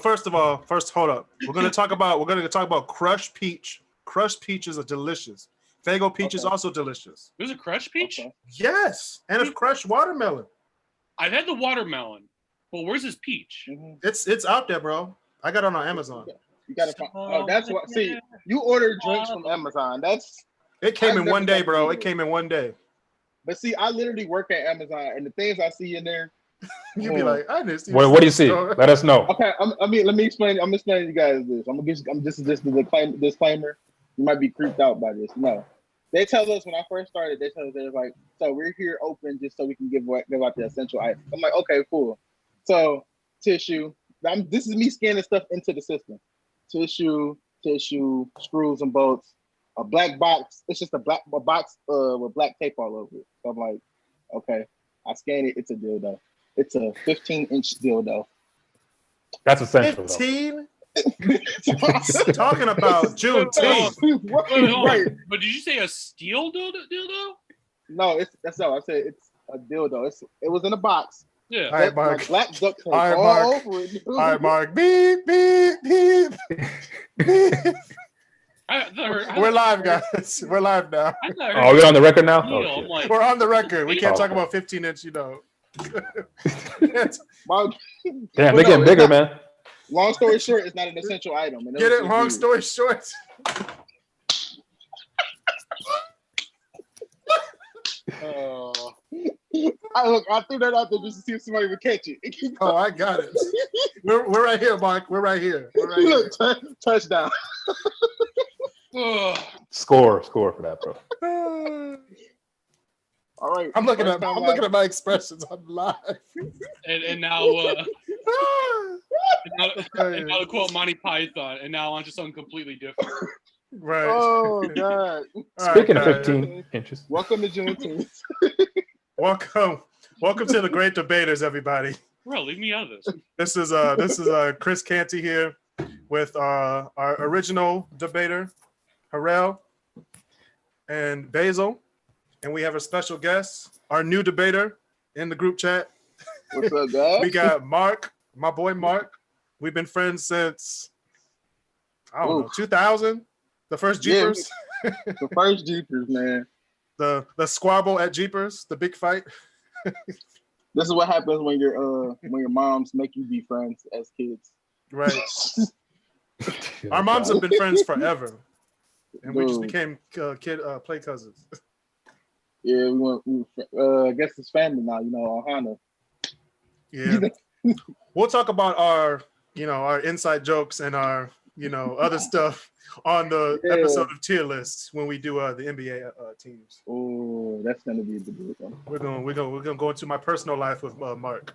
first hold up. We're gonna talk about crushed peach. Crushed peaches are delicious. Fago peach is also delicious. There's a crushed peach? Okay. Yes, and a crushed watermelon. I've had the watermelon, but where's this peach? Mm-hmm. It's out there, bro. I got it on Amazon. You gotta find. Oh, that's what. See, you order drinks from Amazon. It came in one day, bro. It came in one day. But see, I literally work at Amazon, and the things I see in there, you'd be like, I didn't see. What do you see? Let us know. Okay, let me explain. I'm explaining to you guys this. I'm just the disclaimer. You might be creeped out by this. No, they tell us when I first started. They tell us they're like, so we're here open just so we can give out the essential items. I'm like, okay, cool. So tissue. This is me scanning stuff into the system. Tissue, screws and bolts. A black box. It's just a box with black tape all over it. So I'm like, okay. I scan it. It's a dildo. It's a 15-inch dildo. That's essential. 15. Talking about Juneteenth. Right. But did you say a steel dildo? No, that's all I said. It's a dildo. It was in a box. Yeah. All right, Mark. Black duct tape all over it. All right, Mark. Beep, beep, beep. Beep. We're live, guys. We're live now. Oh, we're on the record now? Oh, like, we're on the record. We can't talk about 15-inch, Damn, they're getting bigger, man. Long story short, it's not an essential item. Get it? Long story short. I threw that out there just to see if somebody would catch it. Oh, I got it. We're right here, Mark. We're right here. Touchdown. Score for that, bro. All right. I'm looking at my expressions. I'm live. And now to quote Monty Python, and now onto something completely different. Right. Oh God. Speaking of 15 inches. Welcome to Juneteenth. Welcome to the Great Debaterz, everybody. Bro, leave me out of this. This is Chris Canty here with our original debater, Harrell and Basil, and we have a special guest, our new debater in the group chat. What's up, guys? We got Mark, my boy Mark. We've been friends since 2000. The first Jeepers. Yeah, the first Jeepers, man. The squabble at Jeepers, the big fight. This is what happens when your moms make you be friends as kids. Right. Our moms have been friends forever, and we just became play cousins. Yeah, I guess it's family now. Ohana. Yeah. We'll talk about our inside jokes and our other stuff on the episode of Tier List when we do the NBA teams. Oh, that's gonna be a good one. We're gonna go into my personal life with Mark.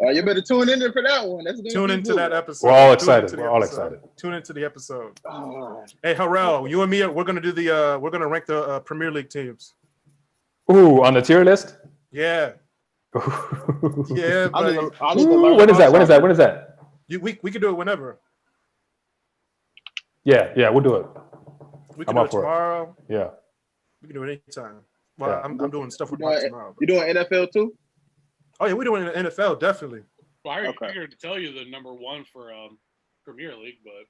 You better tune in there for that one. Tune into that episode. We're all excited. Tune into the episode. Oh. Hey, Harrell, you and me, we're gonna do we're gonna rank the Premier League teams. Ooh, on the tier list? Yeah. Yeah. When is that? We can do it whenever. Yeah, we'll do it. We can do it tomorrow. Yeah. We can do it anytime. Well, yeah. I'm doing stuff with Mark tomorrow. You doing NFL too? Oh yeah, we're doing NFL definitely. Well, I figured to tell you the number one for Premier League, but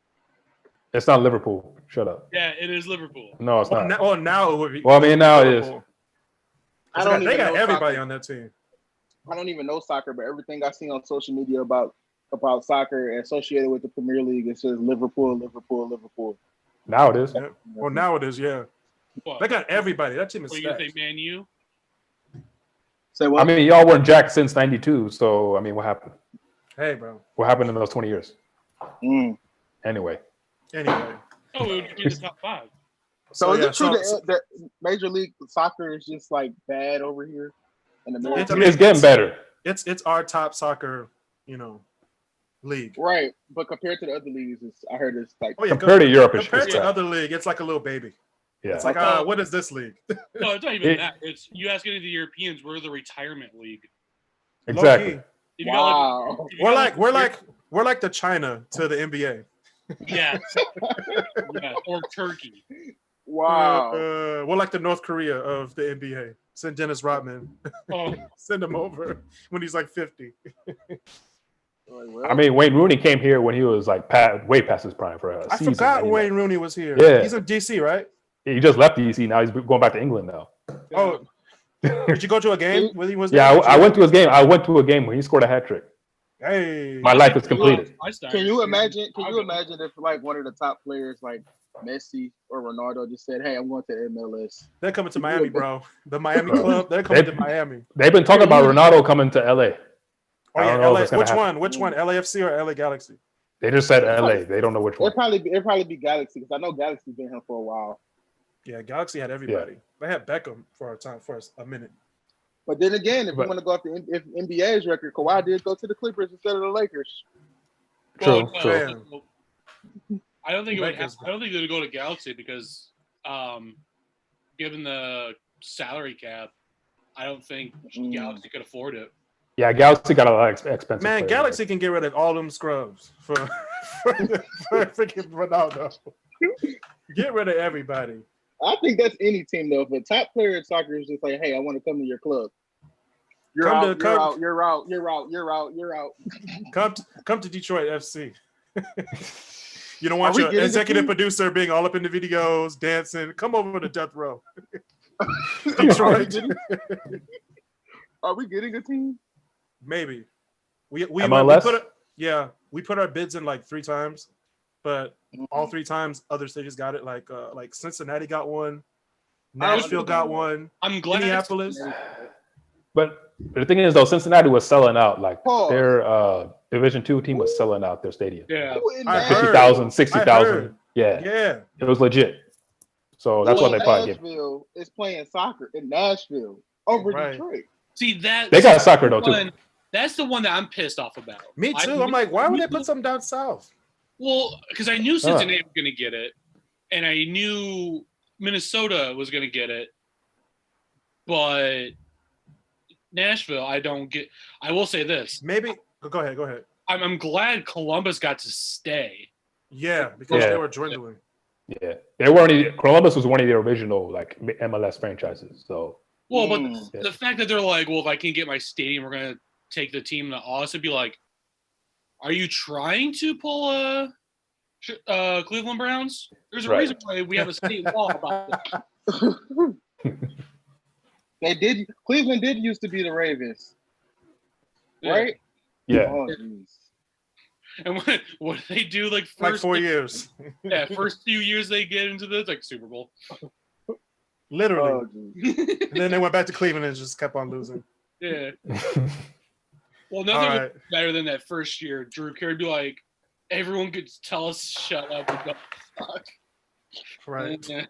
it's not Liverpool. Shut up. Yeah, it is Liverpool. No, it's not. Now it would be. Well, I mean, now it is. They got everybody on that team. I don't even know soccer, but everything I see on social media about soccer associated with the Premier League, it says Liverpool. Now it is. Yeah. Well, now it is, yeah. What? They got everybody. That team is stacked. You think Man U? Say what? I mean, y'all weren't jacked since '92, so I mean, what happened? Hey, bro. What happened in those 20 years? Anyway. Oh, we would be in the top 5. So is it true that Major League Soccer is just like bad over here in America? It's getting better. It's our top soccer, league. Right, but compared to the other leagues, I heard it's like compared to Europe, compared to other league, it's like a little baby. Yeah, it's like what is this league? No, it's not even that. It's you ask any of the Europeans, we're the retirement league. Exactly. Wow. We're like the China to the NBA. Yeah. Or Turkey. Wow. We're like the North Korea of the NBA. Send Dennis Rodman. Send him over when he's like 50. Like, well, I mean, Wayne Rooney came here when he was like way past his prime for a I season. forgot anyway. Wayne Rooney was here. Yeah. He's in DC, right? He just left DC. Now he's going back to England now. Oh, did you go to a game when he was Yeah, there? I went to his game. I went to a game when he scored a hat trick. Hey, My life is completed. can you imagine? Can you imagine if like one of the top players like Messi or Ronaldo just said, "Hey, I'm going to MLS." they're coming to Miami, bro. The Miami club. They're coming to Miami. They've been talking about Ronaldo coming to LA. Oh yeah, LA. Which one? LAFC or LA Galaxy? They just said LA. They don't know which one. It'd probably be Galaxy because I know Galaxy's been here for a while. Yeah, Galaxy had everybody. They had Beckham for a minute. But then again, if you want to go off the NBA's record, Kawhi did go to the Clippers instead of the Lakers. True. I don't think it would go to Galaxy because, given the salary cap, I don't think Galaxy could afford it. Yeah, Galaxy got a lot of expensive. Man, Galaxy can get rid of all them scrubs for freaking Ronaldo. Get rid of everybody. I think that's any team though. If a top player in soccer is just like, "Hey, I want to come to your club," you're out. Come to Detroit FC. You don't want your executive producer being all up in the videos, dancing. Come over to Death Row. Detroit. Are we getting a team? Maybe. We put our bids in like 3 times, but all 3 times other cities got it. Like Cincinnati got one, Nashville got one. I'm glad. Minneapolis. But the thing is, though, Cincinnati was selling out. Like their Division II team was selling out their stadium. Yeah, 50,000, 60,000. Yeah, it was legit. So that's why they probably get. Nashville is playing soccer in Nashville over Detroit. See that they got soccer though too. That's the one that I'm pissed off about. Me too. I'm like, why would they put something down south? Well, because I knew Cincinnati was going to get it, and I knew Minnesota was going to get it, but Nashville, I don't get. I will say this. Maybe go ahead. I'm glad Columbus got to stay. Yeah, because they were dwindling. Yeah, they weren't. Columbus was one of the original like MLS franchises. So. Well, but the fact that they're like, well, if I can get my stadium, we're gonna take the team to Austin. Be like, are you trying to pull Cleveland Browns? There's a reason why we have a state law about that. Cleveland did used to be the Ravens, right? Yeah. Oh, and what do they do? Like 4 years. Yeah, first few years they get into this like Super Bowl. Literally. And then they went back to Cleveland and just kept on losing. Yeah. Well, nothing was better than that first year. Drew Carey be like, everyone could tell us shut up and don't suck. Right.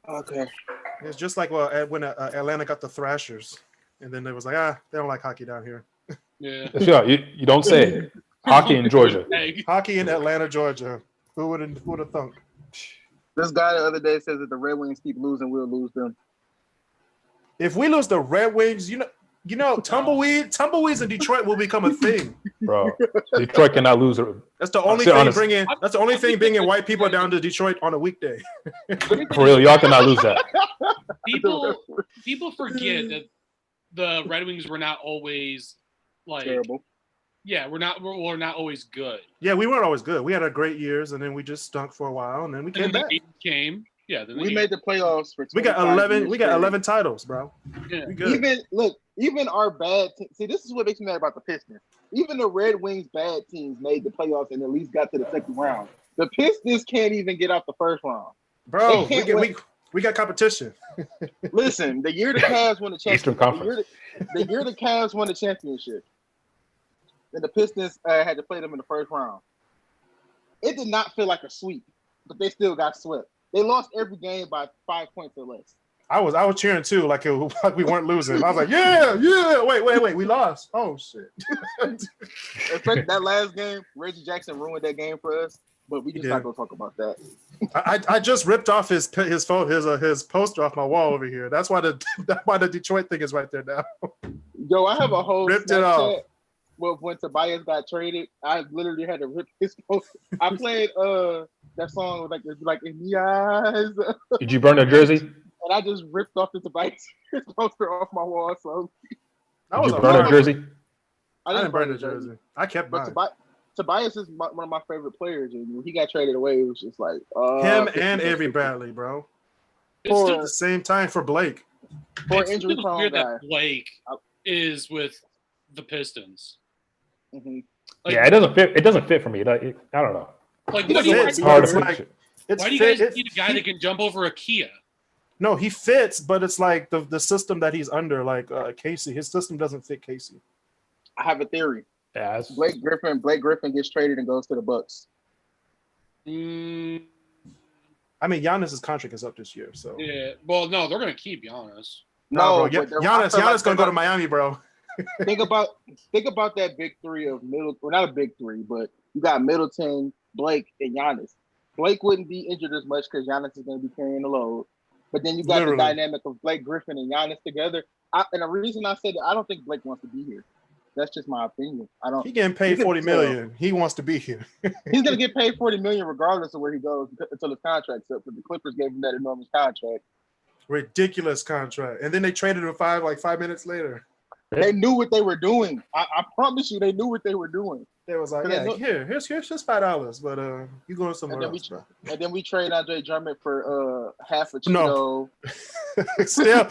Okay. It's just like when Atlanta got the Thrashers, and then they was like, they don't like hockey down here. Yeah. Sure, you don't say it. Hockey in Georgia. Hockey in Atlanta, Georgia. Who would have thunk? This guy the other day says that the Red Wings keep losing, we'll lose them. If we lose the Red Wings, you know, tumbleweeds in Detroit will become a thing. Bro, Detroit cannot lose. That's the only thing That's the only thing bringing white people down to Detroit on a weekday. For real, y'all cannot lose that. People forget that the Red Wings were not always like terrible. Yeah, we're not always good. Yeah, we weren't always good. We had our great years, and then we just stunk for a while, and then we came back. We made the playoffs for. We got 11. We got 11 titles, bro. Yeah. We good. Even our bad. See, this is what makes me mad about the Pistons. Even the Red Wings bad teams made the playoffs and at least got to the second round. The Pistons can't even get out the first round. Bro, we got competition. Listen, the year the Cavs won the championship. Eastern Conference. The year the Cavs won the championship. And the Pistons had to play them in the first round. It did not feel like a sweep, but they still got swept. They lost every game by 5 points or less. I was cheering too, like we weren't losing. I was like, yeah. Wait, we lost. Oh shit. Especially that last game, Reggie Jackson ruined that game for us. But we just not gonna talk about that. I just ripped off his poster off my wall over here. That's why the Detroit thing is right there now. Yo, I have a whole ripped it off. When Tobias got traded, I literally had to rip his poster. I played that song like in the eyes. Did you burn a jersey? And I just ripped off the Tobias poster off my wall. So did you burn a jersey? I didn't burn the jersey. I kept But mine. Tobias is one of my favorite players, and when he got traded away, it was just like him and Avery Bradley, bro. It's At still, the same time for Blake. for it's injury still prone weird guy. that Blake is with the Pistons. Mm-hmm. Like, yeah, it doesn't fit. It doesn't fit for me. I don't know. Like, He what do you doesn't guys, fit. Hard to It's like picture. it's why do you fit. guys need a guy that can jump over a Kia? No, he fits, but it's like the system that he's under, like Casey. His system doesn't fit Casey. I have a theory. Yeah, it's, Blake Griffin gets traded and goes to the Bucks. Mm, I mean, Giannis's contract is up this year, so yeah. Well, no, they're gonna keep Giannis. no, bro. but I feel Giannis gonna go to they're Miami, bro. think about that big three of middle, or not a big three, but you got Middleton, Blake, and Giannis. Blake wouldn't be injured as much because Giannis is going to be carrying the load. But then you got Literally. the dynamic of Blake Griffin and Giannis together. And the reason I said that, I don't think Blake wants to be here. That's just my opinion. I don't. He getting paid You can $40 million. He wants to be here. He's going to get paid $40 million regardless of where he goes until his contract's up. But the Clippers gave him that enormous contract. Ridiculous contract, and then they traded him 5 minutes later. They knew what they were doing. I promise you, they knew what they were doing. They was like, They yeah, know- here's $5, but you going somewhere And then else, bro. And then we trade Andre Drummond for half a Cheeto. No. still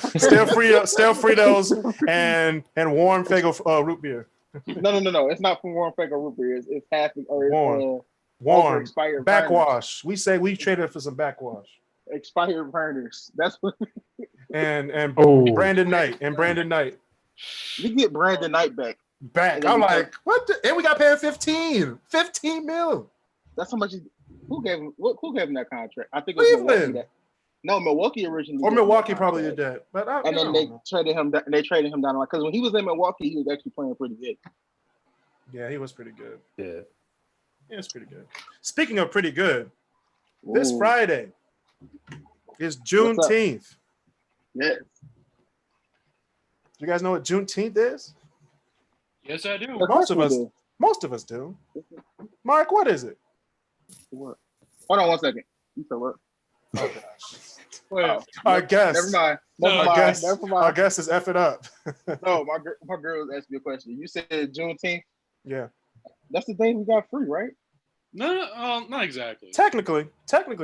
Fritos and warm Fago root beer. No. It's not from Warm Fake or Root Beer. It's half or it's, Warm expired backwash. We say we traded for some backwash. expired burners. That's what And Oh. Brandon Knight you get Brandon Knight back. back. I'm like, what? And we got paid 15 mil. That's how much. Who gave him that contract? I think it was Milwaukee. Cleveland. Milwaukee originally. Or gave him Milwaukee that probably contract. did that. But I And then don't they know. traded him. They traded him down because when he was in Milwaukee, he was actually playing pretty good. Yeah, he was pretty good. yeah. Yeah, it's pretty good. Speaking of pretty good, this Ooh. Friday is up? Juneteenth. Yes. You guys know what Juneteenth is? Yes, I do. Of course of we us- do. Most of us do. Mark, what is it? What? Hold on 1 second. You said what? Wait, Oh. Our guest. Never mind. No, Never Our mind. guest. Never Our mind. guest is effing up. No, my girl was asking me a question. You said Juneteenth. Yeah. That's the day we got free, right? no, not exactly. Technically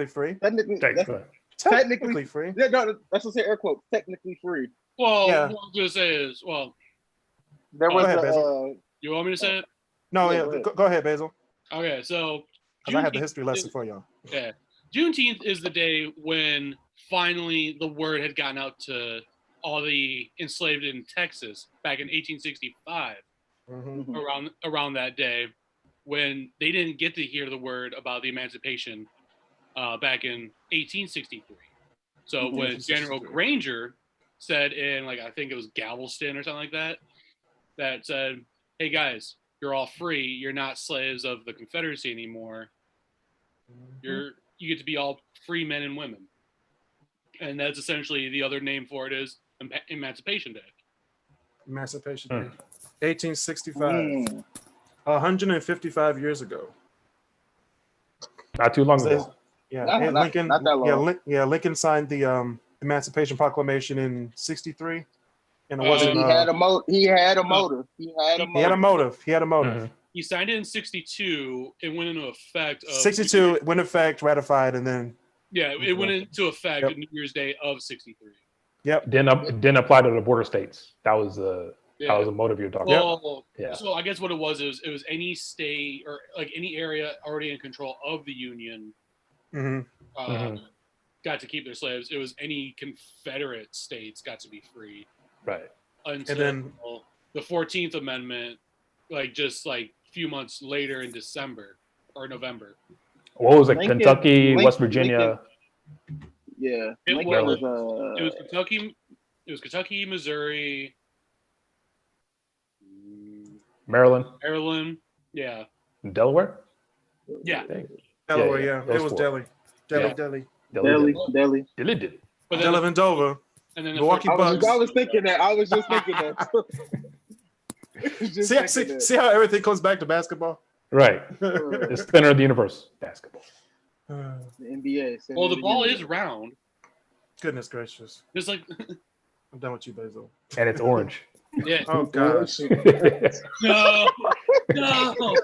free. Technically, Technically. Technically free. yeah, no, that's what I say. Air quote. Technically free. Well, Yeah. what I was gonna say is, well, There was ahead, you want me to say it? No, Yeah, yeah. go ahead. Go ahead, Basil. Okay, so Because I have the Juneteenth history lesson for y'all. Yeah. Juneteenth is the day when finally the word had gotten out to all the enslaved in Texas back in 1865, Mhm. around that day, when they didn't get to hear the word about the emancipation back in 1863. So when General 1863. Granger said in, like, I think it was Galveston or something like that, that said, hey guys, you're all free. You're not slaves of the Confederacy anymore. You get to be all free men and women. And that's essentially the other name for it is Emancipation Day. Emancipation Hmm. Day. 1865. 155 years ago. Not too long So- ago. Yeah, No, and not- Lincoln. not that long. Lincoln signed the Emancipation Proclamation in '63, and it Uh, wasn't. He had a motive. He had a motive. He had a motive. He had a motive. Mhm. He signed it in 62. It went into effect. 62 it went in effect, ratified, and then Yeah, it went into effect Yep. on New Year's Day of 63. Didn't apply to the border states. That was the Yeah. motive you're talking about. Well, Yeah. so I guess what it was any state or like any area already in control of the Union mhm. got to keep their slaves. It was any Confederate states got to be free Right. until then- the 14th Amendment, like just like a few months later in December or November. What was it? Lincoln- Kentucky, West Lincoln- Virginia. Yeah. It Lincoln was- was, It was Kentucky, Missouri, Maryland, Maryland. Yeah. Delaware. Yeah. Dang. Delaware. Yeah, Yeah, those It was four. Delhi. Yeah. Delhi. Delhi. Dilly did. But then, Delhi and Dover. and then the Milwaukee I Bucks. was thinking that. I was just thinking that. Just thinking that. See how everything comes back to basketball. Right. The center of the universe. Basketball. The NBA. well, the ball is round. Goodness gracious! Just like I'm done with you, Basil. And it's orange. Yeah. Oh gosh. No. No.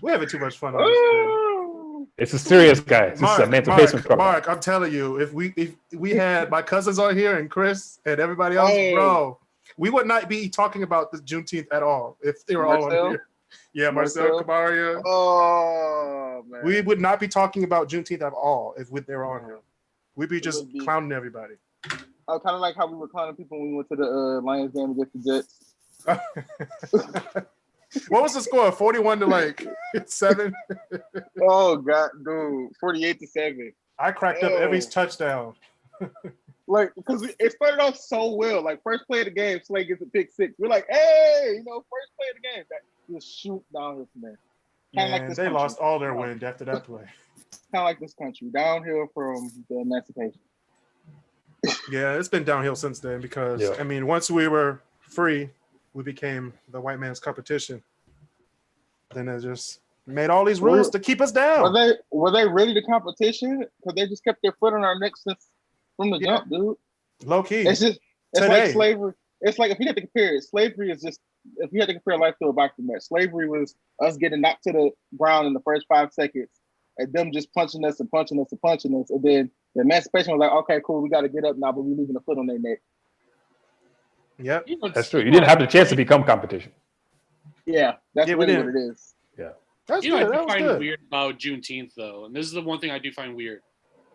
We're having too much fun on this. It's a serious guy. This is an emancipation program. Mark, I'm telling you, if we had my cousins on here and Chris and everybody else, bro, we would not be talking about the Juneteenth at all if they were all on here. Yeah, Marcel, Kamaria. Oh man. We would not be talking about Juneteenth at all if they were on here. We'd be just clowning everybody. Kind of like how we were clowning people when we went to the Lions game against the Jets. What was the score? 41 to 7? Oh god, dude, 48-7. I cracked up every touchdown. Because it started off so well. Like first play of the game, Slay gets a pick 6. We're like, hey, first play of the game. Just shoot downhill from there. Man, they lost all their wind after that play. Kind of like this country, downhill from the emancipation. Yeah, it's been downhill since then because I mean, once we were free, we became the white man's competition. Then they just made all these rules to keep us down. Were they really the competition? Because they just kept their foot on our necks from the jump, dude. Low key. It's like slavery. It's like if you had to compare it, slavery is just if you had to compare life to a boxing match, slavery was us getting knocked to the ground in the first 5 seconds and them just punching us and punching us and punching us. And then the emancipation was like, okay, cool, we got to get up now, but we're leaving a foot on their neck. Yep. That's true. You didn't have the chance to become competition. Yeah, that's really what it is. Yeah. That's you know good. what I That was find good. weird about Juneteenth, though, and this is the one thing I do find weird.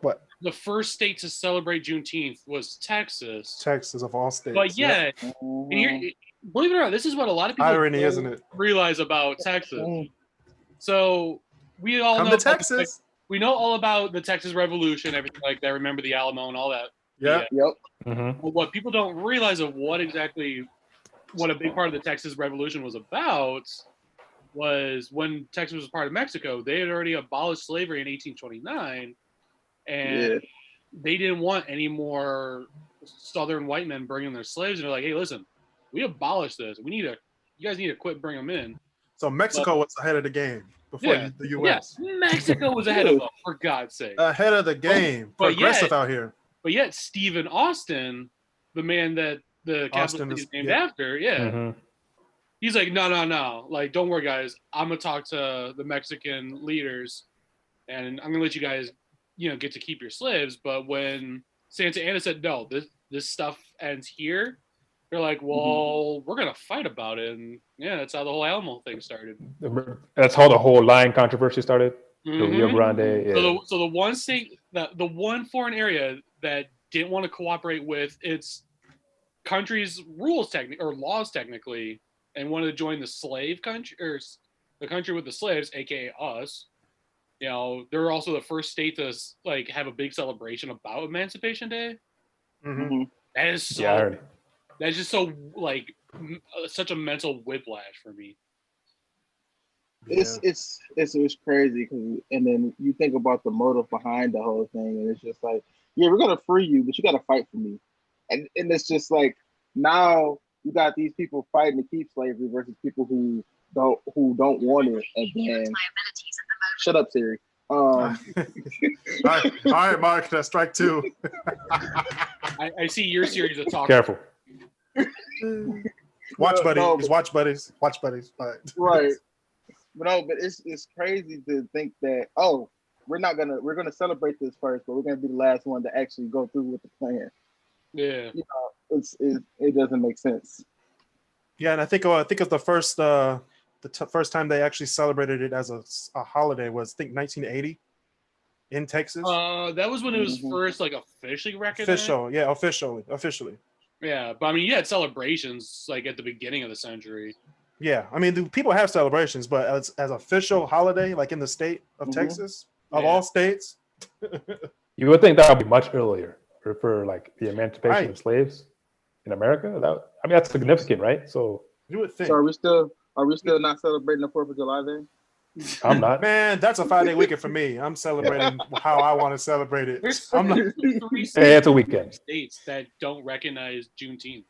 What? The first state to celebrate Juneteenth was Texas. Texas of all states. But yeah, and here, believe it or not, this is what a lot of people irony, isn't it? realize about Texas. So we all Come know to Texas. We know all about the Texas Revolution, everything like that. Remember the Alamo and all that. Yeah. Yep. Mm-hmm. But what people don't realize of what a big part of the Texas Revolution was about was when Texas was part of Mexico, they had already abolished slavery in 1829, and they didn't want any more Southern white men bringing their slaves. And they're like, "Hey, listen, we abolished this. You guys need to quit bringing them in." So Mexico was ahead of the game before the U.S. Yeah, Mexico was ahead of them, for God's sake. Ahead of the game. Progressive out here. But yet, Stephen Austin, the man that the capital city is named after, he's like, no. Like, don't worry, guys. I'm going to talk to the Mexican leaders, and I'm going to let you guys, get to keep your slaves. But when Santa Anna said, no, this stuff ends here, they're like, well, we're going to fight about it. And, that's how the whole Alamo thing started. That's how the whole lion controversy started. The Rio Grande. Yeah. So the one state, the one foreign area that didn't want to cooperate with its country's rules or laws technically, and wanted to join the slave country or the country with the slaves, aka us. They're also the first state to have a big celebration about Emancipation Day. Mm-hmm. That is so. That's just so such a mental whiplash for me. It's crazy because, and then you think about the motive behind the whole thing, and it's just like, we're gonna free you, but you gotta fight for me, and it's just like now you got these people fighting to keep slavery versus people who don't want it, and then shut up, Siri. All right, Mark, that's strike 2. I see your series of talk. Careful. Watch buddies. Watch buddies. Right. But it's crazy to think that we're gonna celebrate this first, but we're gonna be the last one to actually go through with the plan. Yeah. It doesn't make sense. Yeah, and I think of the first first time they actually celebrated it as a holiday was 1980 in Texas. That was when it was first officially recognized. Officially. Yeah, but I mean, you had celebrations at the beginning of the century. Yeah, I mean, people have celebrations, but as official holiday, in the state of Texas, of all states. You would think that would be much earlier for the emancipation of slaves in America. That's significant, right? So you would think. So are we still not celebrating the 4th of July then? I'm not. Man, that's a 5-day weekend for me. I'm celebrating how I want to celebrate it. I'm not. Hey, it's a weekend. States that don't recognize Juneteenth.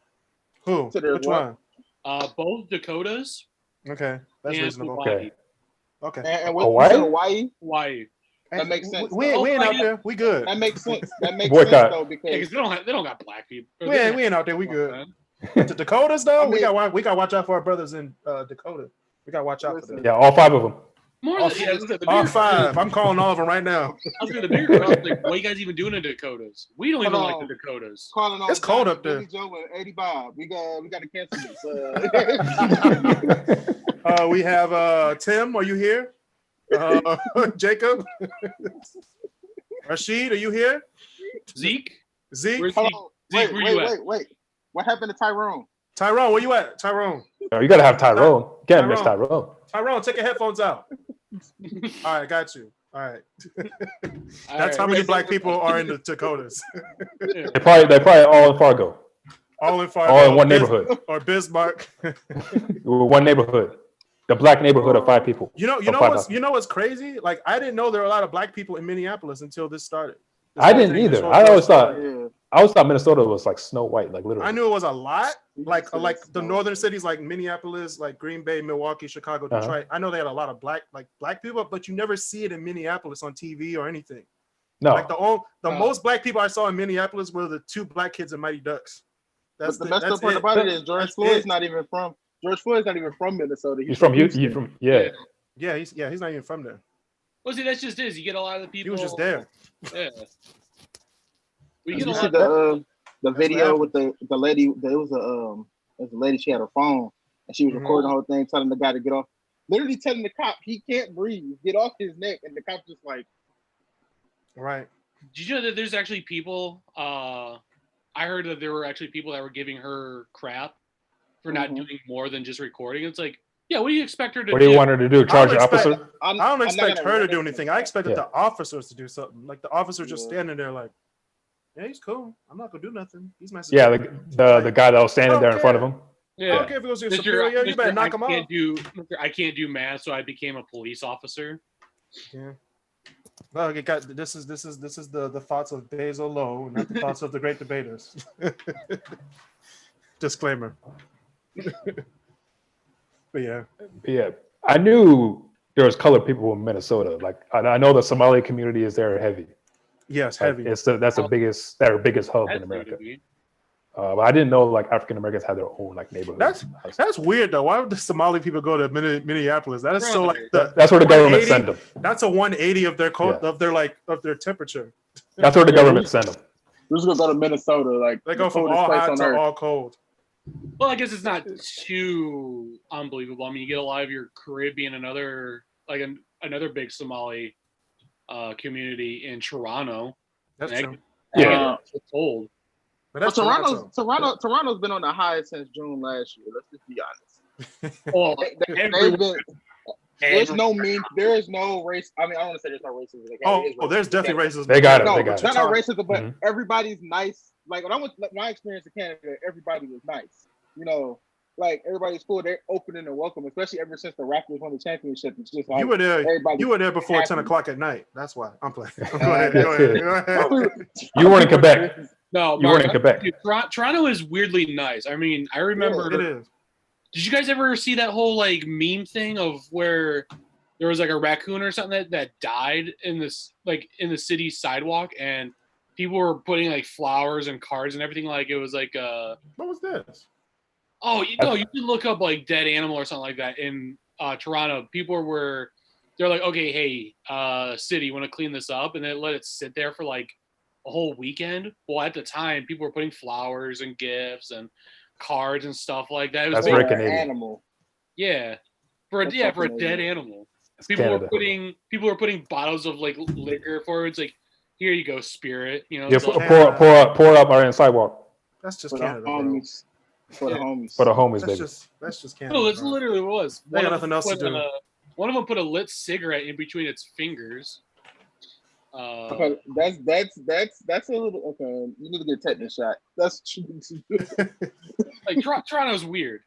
Who? Which one? Both Dakotas. Okay, that's reasonable. Hawaii. Okay. And what's Hawaii? Hawaii. That makes sense. We ain't out there. We good. That makes sense. That makes Boycott. sense though because they don't got black people. We ain't out there. We good. The Dakotas, though, I mean- we got to watch out for our brothers in Dakota. We got to watch out for them. Yeah, all 5 of them. More All, than, yeah, the all bigger- 5. I'm calling all of them right now. I was gonna the bigger question, like, what are you guys even doing in Dakotas? We don't even Hold like on. the Dakotas. Calling on It's cold Johnny, up there. Billy Joe and 80 Bob. We got to cancel this. We have Tim. Are you here? Jacob. Rashid, are you here? Zeke, Zeke. where's Hold Zeke? on. Zeke, where you at? Wait. What happened to Tyrone? Tyrone, where you at? Tyrone. Oh, you gotta have Tyrone. You can't miss Tyrone. Tyrone, take your headphones out. All right, got you. All right. All That's right. how many black people are in the Dakotas. Yeah. They're probably all in Fargo. All in Fargo. All in one neighborhood. Or Bismarck. One neighborhood. The black neighborhood of 5 people. You know what's crazy? Like, I didn't know there were a lot of black people in Minneapolis until this started. I didn't either. I always thought Minnesota was like Snow White, like literally. I knew it was a lot, like the northern cities like Minneapolis, like Green Bay, Milwaukee, Chicago, Detroit. I know they had a lot of black people, but you never see it in Minneapolis on TV or anything. No. Like the most black people I saw in Minneapolis were the 2 black kids in Mighty Ducks. But the messed up part about it is George Floyd's not even from Minnesota. He's from Houston. Yeah, he's not even from there. Well, see, that's just it. You get a lot of the people. He was just there. Yeah. We Did get a you see lot. the video with the lady? It was a lady. She had her phone and she was recording the whole thing, telling the guy to get off. Literally telling the cop he can't breathe, get off his neck, and the cop just like. Right. Did you know that there's actually people? I heard that there were actually people that were giving her crap for not doing more than just recording. It's like, yeah, what do you expect her to do? What do you want her to do? Charge the officer? I don't expect her to do anything. I expected the officers to do something. Like the officer just standing there like, yeah, he's cool. I'm not gonna do nothing. He's messing. Yeah, the guy that was standing there in front of him. Yeah. I don't care if it was your superior. You better knock him off. I can't do math, so I became a police officer. Yeah. Well, this is the thoughts of Basil Lowe, not the thoughts of the Great Debaters. Disclaimer. But yeah, I knew there was colored people in Minnesota. Like I know the Somali community is there heavy. Yes, like, heavy. That's their biggest hub in America. But I didn't know like African Americans had their own like neighborhood. That's weird though. Why would the Somali people go to Minneapolis? That is so like that's where the government send them. That's a 180 of their of their temperature. That's where the government send them. We're just gonna go to Minnesota. Like they go from all hot to all cold. Well, I guess it's not too unbelievable. I mean, you get a lot of your Caribbean, another big Somali community in Toronto. That's true. Yeah, it's cold. But Toronto's been on the high since June last year. Let's just be honest. Well, there's no race. I mean, I don't want to say there's no racism. There's definitely racism. They got it. No, they got not racism, but everybody's nice. Like when I went, my experience in Canada, everybody was nice. You know, like everybody's cool. They're open and welcome, especially ever since the Raptors won the championship. It's just like you were there before happy. 10 o'clock at night. That's why I'm playing. Go ahead. You weren't in Quebec. No, you weren't in Quebec. Dude, Toronto is weirdly nice. I mean, I remember. It is. Did you guys ever see that whole like meme thing of where there was like a raccoon or something that died in the city sidewalk and people were putting like flowers and cards and everything like it was like what was this? Oh, you can look up like dead animal or something like that in Toronto. They're like, okay, hey, city, you want to clean this up? And they let it sit there for like a whole weekend. Well, at the time, people were putting flowers and gifts and cards and stuff like that. It was That's very Canadian. Animal. Yeah, for a dead animal. People were putting bottles of like liquor forward. It's like, here you go, spirit. You know, yeah, pour up our sidewalk. That's just Canada, bro. For the homies. For the homies, baby. That's just Canada. No, that's literally what it was. They got nothing else to do. One of them put a lit cigarette in between its fingers. Okay, that's a little okay. You need to get a tetanus shot. That's true. Like Toronto's weird.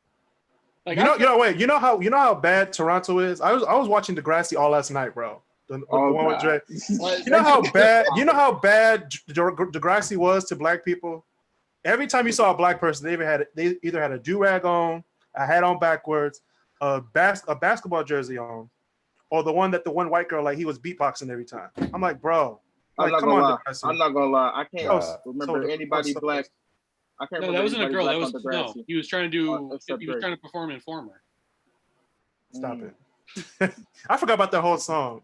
Like you know how bad Toronto is. I was watching Degrassi all last night, bro. The one with Dre. You know how bad Degrassi was to black people. Every time you saw a black person, they either had a do-rag on, a hat on backwards, a basketball jersey on, or the one white girl, like he was beatboxing every time. I'm like, bro. Like, I'm not gonna lie. I can't remember anybody black I can't No, remember. that wasn't a anybody girl. black That on was Degrassi. no. He was trying to do. except He was Drake. trying to perform Informer. Stop it. I forgot about that whole song.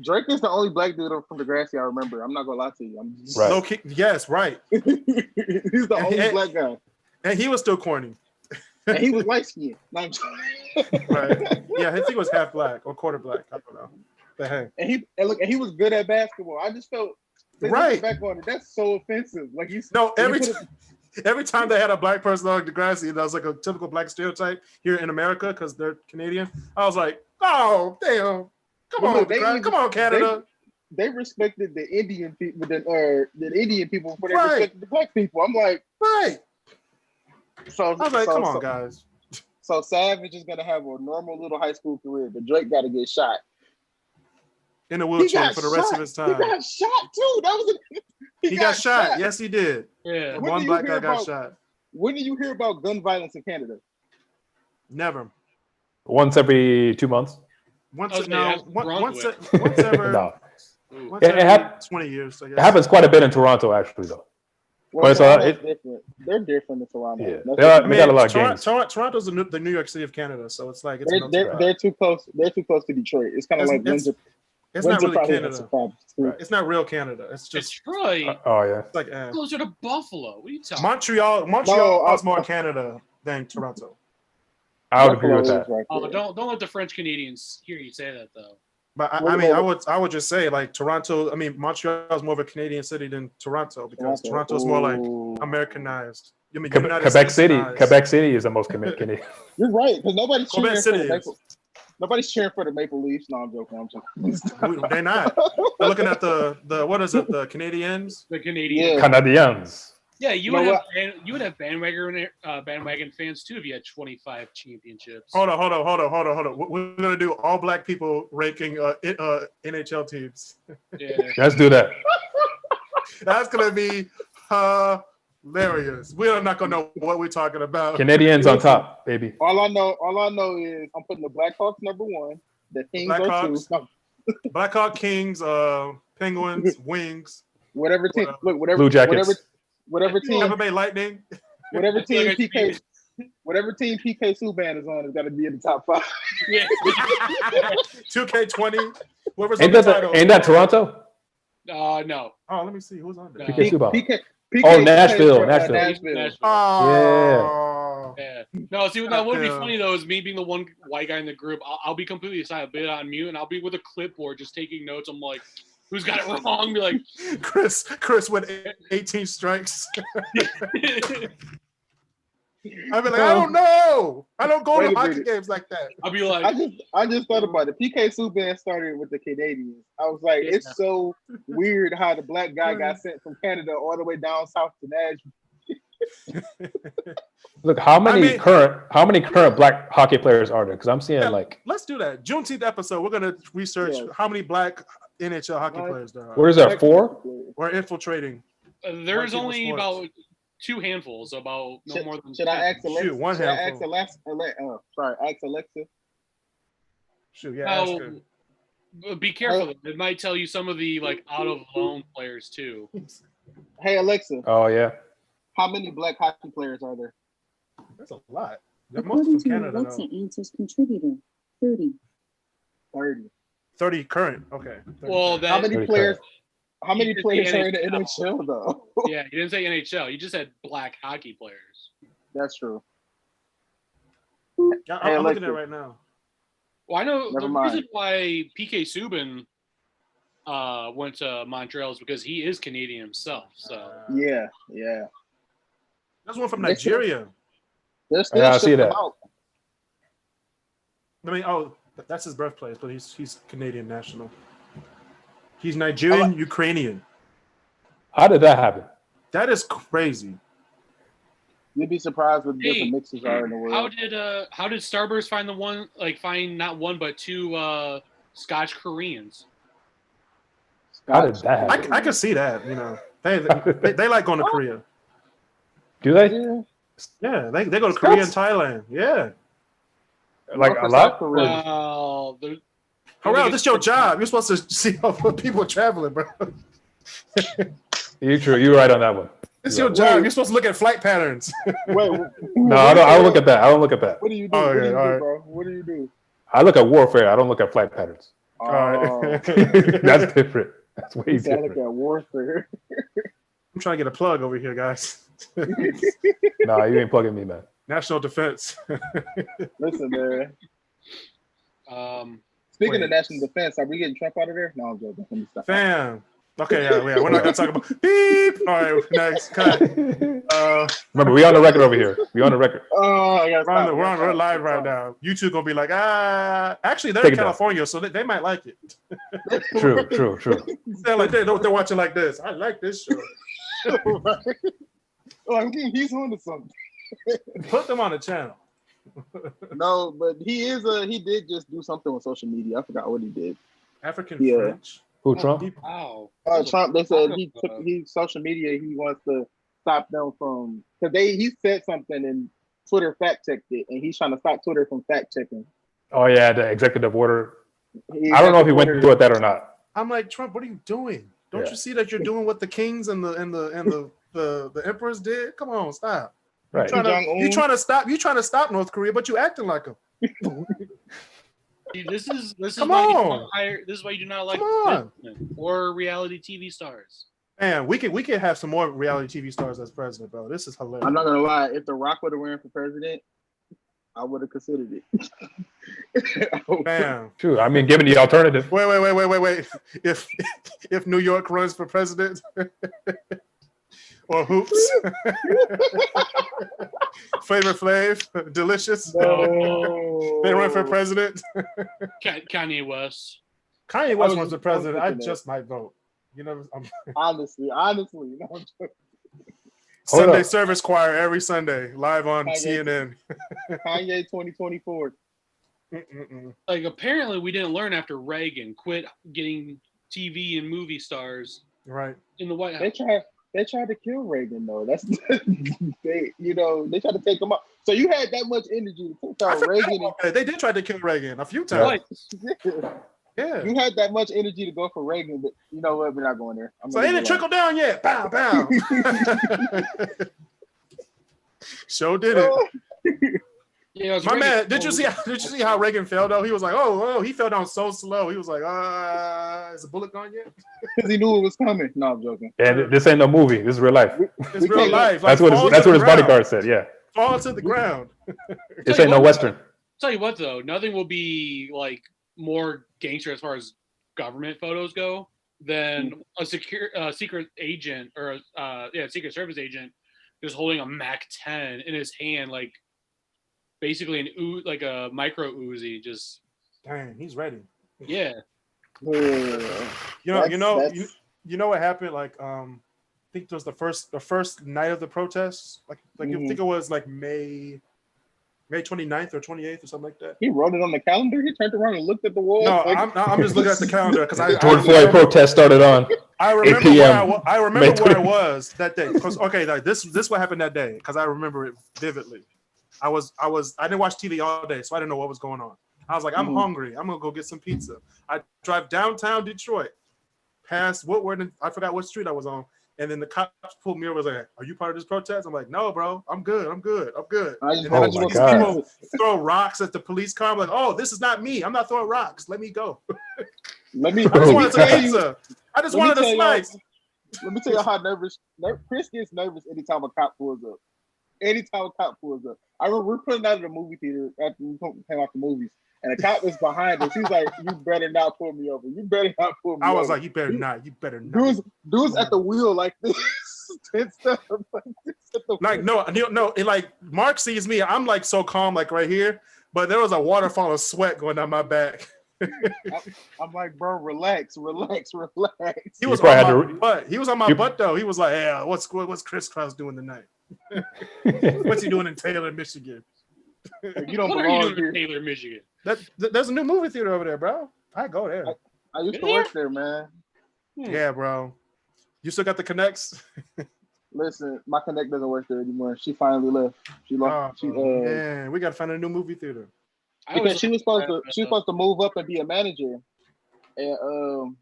Drake is the only black dude from Degrassi I remember. I'm not gonna lie to you. I'm just, Right. Low key, yes, right. He's the only black guy, And he was still corny. and he was light skinned. No, I'm joking. Right. Yeah, I think he was half black or quarter black. I don't know. But hey. And he was good at basketball. I just felt Right. back on it. That's so offensive. Like you. No, every you time. Every time they had a black person on Degrassi, that was like a typical black stereotype here in America because they're Canadian. I was like, oh damn, come on, Canada. They respected the Indian people, the Indian people before they Right. respected the black people. I'm like, Right. so I was like, come on, guys. So Savage is gonna have a normal little high school career, but Drake got to get shot In a wheelchair for the rest of his He time. got shot too. That was He got shot. Yes, he did. Yeah. When One do you black hear guy got about- shot. When did you hear about gun violence in Canada? Never. Once every 2 months. Once Okay, no, that's once Brunswick. ever No, Ooh. once It every hap- 20 years, I guess. it happens quite a bit in Toronto, actually, though. Well, But Toronto's different. They're different in Toronto. Yeah. That's They are- what- they got a lot of gangs. Toronto's the New York City of Canada, so it's like it's they're too close. They're too close to Detroit. It's kind of like it's Windsor. it's not Windsor really probably Canada. has some problems, too. Right. It's not real Canada. It's just Detroit. Oh yeah. it's like Closer to Buffalo. What are you talking? Montreal No, is more Canada than Toronto. I would agree with Buffalo that. is right Oh, there. don't let the French Canadians hear you say that though. But I would just say like Toronto. I mean, Montreal is more of a Canadian city than Toronto because Toronto is more like Ooh. Americanized. I mean, Quebec City. Quebec City is the most Canadian. You're right, because nobody's Quebec cheering for City the is. Maple. Nobody's cheering for the Maple Leafs. No, I'm joking. They're not. They're looking at the what is it? The Canadians. The Canadians. Yeah. Canadiens. Yeah, you You would know have you would have bandwagon fans too if you had 25 championships. Hold on. We're gonna do all black people ranking NHL teams. Yeah. Let's do that. That's gonna be hilarious. We're not gonna know what we're talking about. Canadians on top, baby. All I know is I'm putting the Blackhawks #1. The Kings are 2. Blackhawks. No, Blackhawk, Kings, Penguins, Wings, whatever team. Look, Blue Jackets. whatever team. Tampa Bay Lightning. Whatever I feel team like I PK. Whatever team PK Subban is on has got to be in the top 5. Yeah. 2K20. Whoever's on the title. Ain't that Toronto? No. Oh, let me see who's on there. No. PK Subban. PK Oh, Nashville. Nashville. Oh. Yeah. No, see, what would be Yeah. funny though is me being the one white guy in the group. I'll be completely silent, bit on mute, and I'll be with a clipboard just taking notes. I'm like, who's got it wrong? Be like, Chris with 18 strikes. I'd be like, I don't know. I don't go Wait to a hockey minute. games like that. I'll be like, I just thought about it. PK Subban started with the Canadians. I was like, Yeah. it's so weird how the black guy got sent from Canada all the way down south to Nashville. Look, how many mean- current black hockey players are there? Because I'm seeing Yeah, like, let's do that. Juneteenth episode. We're gonna research Yeah. how many black NHL hockey Right. players there are. what is that? 4? We're infiltrating. there's White only people about 2 handfuls, about no more than. Should I 10. ask Alexa? Shoot, one should I ask handful. Alexa? Ask Alexa. Shoot, yeah. ask Now, her. be careful. It might tell you some of the like out of loan players too. Hey Alexa, Oh yeah. how many black hockey players are there? That's a lot. They're mostly According from to Canada. Alexa Though. Answers contributor, 30. 30. 30 current. Okay. 30 Well, current. that How many Pretty players? How You many did players the are in the NHL. NHL though? yeah, you didn't say NHL. You just said black hockey players. That's true. Yeah, Hey, I'm looking at Alexa. it right now. Well, I know Never the mind. reason why PK Subban went to Montreal is because he is Canadian himself. So Yeah. There's one from They should- Nigeria. They're still Yeah, I see shipping that. them out. I mean, that's his birthplace, but he's Canadian national. He's Nigerian, Ukrainian. How did that happen? That is crazy. You'd be surprised what Hey, different mixes are in the world. how did Starburst find not one but 2 Scotch Koreans? How did that happen? I can see that. You know, they like going to Korea. Do they? Yeah. Yeah, they go to Korea and Thailand. Yeah. Like North a and lot? South Korea. Well, Harrell, this is your job. You're supposed to see how people are traveling, bro. You're true. You're right on that one. It's your job. You're supposed to look at flight patterns. Wait, No, I don't look at that. I don't look at that. What do you do? Oh, What do yeah, you all do, right. bro? What do you do? I look at warfare. I don't look at flight patterns. All Oh, right. That's different. That's way you sound like different. at warfare. I'm trying to get a plug over here, guys. Nah, you ain't plugging me, man. National defense. Listen, man. Speaking Wait. of national defense, are we getting Trump out of there? No, I'm joking. Let me stop. Fam. Okay, yeah, we're not gonna talk about beep. All right, next cut. Remember, we on the record over here. We on the record. Oh, I gotta stop. We're live right now. YouTube gonna be like, actually they're Take in it down. California, so they might like it. True. They're like they're watching like this. I like this show. Like, he's on to something. Put them on the channel. No, but he did just do something on social media. I forgot what he did. African Yeah. French. Who, Trump? Wow. Trump, they said he social media, he wants to stop them from, because he said something and Twitter fact checked it, and he's trying to stop Twitter from fact checking. Oh yeah, the executive order. I don't know if he went through with that or not. I'm like, Trump, what are you doing? Don't Yeah. you see that you're doing what the kings and the emperors did? Come on, stop. Right. You trying to stop North Korea, but you acting like them. Dude, this is Come why you on. don't hire, this is why you do not like Come on. president or reality TV stars. Man, we could have some more reality TV stars as president, bro. This is hilarious. I'm not gonna lie, if The Rock would have ran for president, I would have considered it. Bam. True. I mean, given the alternative. Wait. If New York runs for president or Hoops, Flavor Flav, Delicious, No. they run for president. Kanye West. Kanye West runs for I was president. I thinking that. just might vote. You know, Honestly. No, I'm joking. Hold Sunday up. service choir every Sunday live on Kanye. CNN. Kanye 2024. Like apparently we didn't learn after Reagan quit getting TV and movie stars Right. in the White They House. tried to kill Reagan though. That's they tried to take him out. So you had that much energy to take I out forgot Reagan. about that. They did try to kill Reagan a few times. Right. Yeah. You had that much energy to go for Reagan, but you know what? We're not going there. So it didn't trickle down yet. Bow, bow. Show did it. Yeah, it was My Reagan. man, did you see how Reagan fell though? He was like, oh, he fell down so slow. He was like, is the bullet gone yet? Because he knew it was coming. No, I'm joking. And this ain't no movie. This is real life. It's real life. That's Like, what his bodyguard said. Yeah. Fall to the ground. This ain't no Western. Tell you what though, nothing will be like more gangster as far as government photos go than a secret agent or Secret Service agent just holding a Mac-10 in his hand, like basically like a micro Uzi. Just Dang, he's ready. yeah. You know what happened? Like, I think it was the first night of the protests. Like I think it was like May 29th or 28th or something like that. He wrote it on the calendar. He turned around and looked at the wall. No, I'm just looking at the calendar because The George Floyd protest started on. I remember 8 p.m. where I remember May where I 20. was that day. Okay, like this what happened that day because I remember it vividly. I didn't watch TV all day, so I didn't know what was going on. I was like, I'm hungry. I'm gonna go get some pizza. I drive downtown Detroit, past Woodward, I forgot what street I was on, and then the cops pulled me over. Was like, "Are you part of this protest?" I'm like, "No, bro. I'm good. And then Oh my God. people throw rocks at the police car. I'm like, "Oh, this is not me. I'm not throwing rocks. Let me go. Let me I just wanted some God. pizza. I just Let me wanted a tell y'all- slice." Let me tell you how nervous Chris gets nervous anytime a cop pulls up. Anytime a cop pulls up. I remember we're putting out of the movie theater after we came out the movies, and a cop was behind us. He's like, "You better not pull me over. You better not pull me I over." was like, "You better not. You better not." Dude's at the wheel like this. And stuff like this at the Like no, it, like Mark sees me. I'm like so calm, like right here, but there was a waterfall of sweat going down my back. I'm like, bro, relax. He was You on probably had my to- butt. He was on my You- butt though. He was like, "Yeah, what's KrisCross doing tonight? What's he doing in Taylor, Michigan? Like, you don't What are you belong doing in here. Taylor, Michigan? There's a new movie theater over there, bro. I go there. I used to work there, man. Yeah, bro. You still got the connects? Listen, my connect doesn't work there anymore. She finally left. She left. Man, we gotta find a new movie theater. Because she was supposed to move up and be a manager, and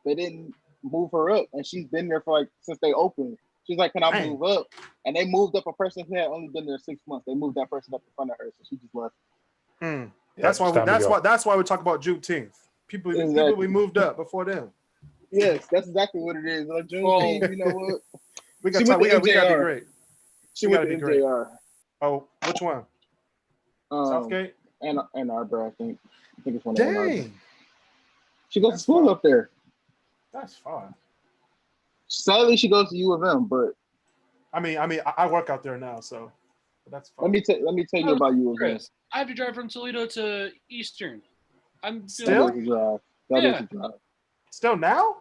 they didn't move her up, and she's been there for like since they opened. She's like, "Can I Dang. move up?" And they moved up a person who had only been there 6 months. They moved that person up in front of her, so she just left. Mm. Yeah, That's why. it's time to go. That's why we talk about Juneteenth. People Exactly. we moved up before them. Yes, that's exactly what it is. Like Well, Juneteenth, you know what? We got She to went to we got to be MJR. great. She We went gotta to be great. MJR. Oh, which one? Southgate. And Ann Arbor, I think it's one of Ann Arbor. Dang, She goes That's to school far. up there. that's far. Sadly, she goes to U of M. But I mean, I work out there now, so that's far. let me tell you about U of M. Chris, I have to drive from Toledo to Eastern. I'm doing Still? That is a drive. That Yeah. is a drive. Still now?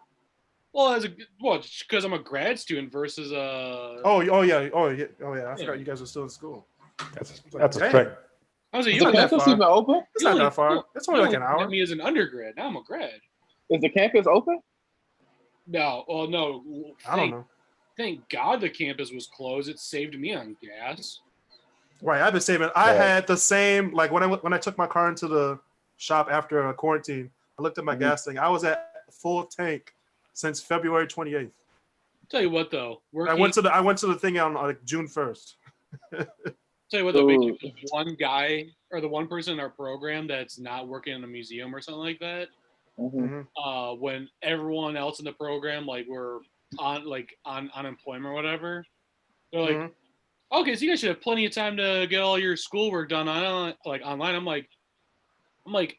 because I'm a grad student versus Oh yeah. I forgot you guys are still in school. That's like, a dang. trek. I was a Is not the that campus far. even open? It's not that far. It's only like an hour. Me as an undergrad. Now I'm a grad. Is the campus open? No, well, no. I don't know. Thank God the campus was closed. It saved me on gas. Right, I've been saving. I Yeah. had the same like when I took my car into the shop after quarantine. I looked at my Mhm. gas thing. I was at full tank since February 28th. Tell you what, though, I went to the thing on like June 1st. Tell you what, though, Ooh. the one guy or the one person in our program that's not working in a museum or something like that. Mhm. When everyone else in the program like were on unemployment or whatever, they're like, Mhm. okay, so you guys should have plenty of time to get all your schoolwork done on like online. I'm like,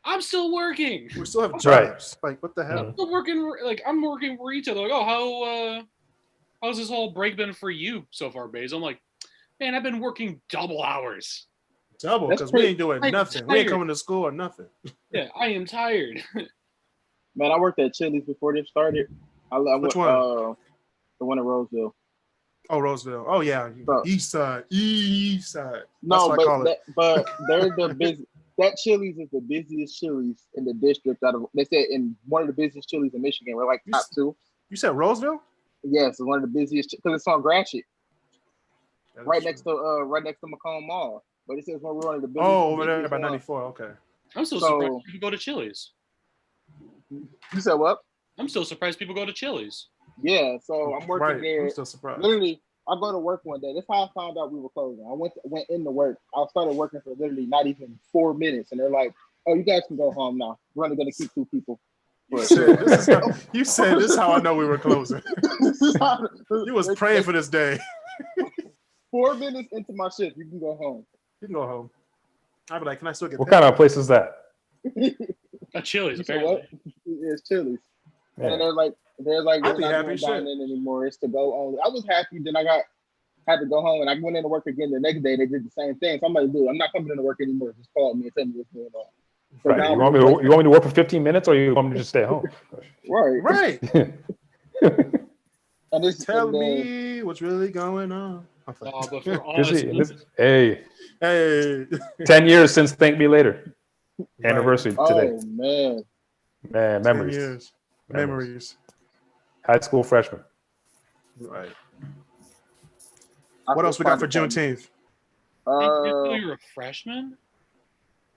I'm still working. We still have Right. jobs. Like what the hell? I'm still working. Like I'm working retail. They're like, oh, how's this whole break been for you so far, Basil? I'm like, man, I've been working double hours. Double That's because we ain't doing I'm nothing. We ain't tired. coming to school or nothing. Yeah, I am tired. Man, I worked at Chili's before this started. Which one? The one in Roseville. Oh, Roseville. Oh yeah, Bro. East Side. East Side. That's No, what I call it. but they're the busy. That Chili's is the busiest Chili's in the district. They said in one of the busiest Chili's in Michigan. We're like top two. You said Roseville? Yes, it's one of the busiest because it's on Gratiot, That is right true. next to Macomb Mall. But it says we're one of the busiest. Oh, over there busiest by ones. 94. Okay. I'm still So- surprised people go to Chili's. You said what? I'm still surprised people go to Chili's. Yeah, so I'm working Right. there. I'm still surprised. Literally, I go to work one day. That's how I found out we were closing. I went into work. I started working for literally not even 4 minutes, and they're like, "Oh, you guys can go home now. We're only going to keep 2 people." You said, this is how I know we were closing. You was praying for this day. 4 minutes into my shift, you can go home. You can go home. I'd be like, can I still get What paid? kind of place is that? A Chili's, You said apparently. what? It's Chili's. Yeah. And they're like, we're I'd be not happy doing as shit. dining anymore. It's to go only. I was happy. Then I had to go home, and I went into work again the next day. They did the same thing. So I'm like, dude, I'm not coming into work anymore. Just call me and tell me what's going on. So Right. now You want me to work for 15 minutes, or you want me to just stay home? Right. Right. And this Tell me what's really going on. But for honest, Hey, Hey. 10 years since Thank Me Later anniversary Oh today. man, Man, 10 memories. years. Memories. High school freshman. Right. I What feel else we got for fine. Juneteenth? you were a freshman?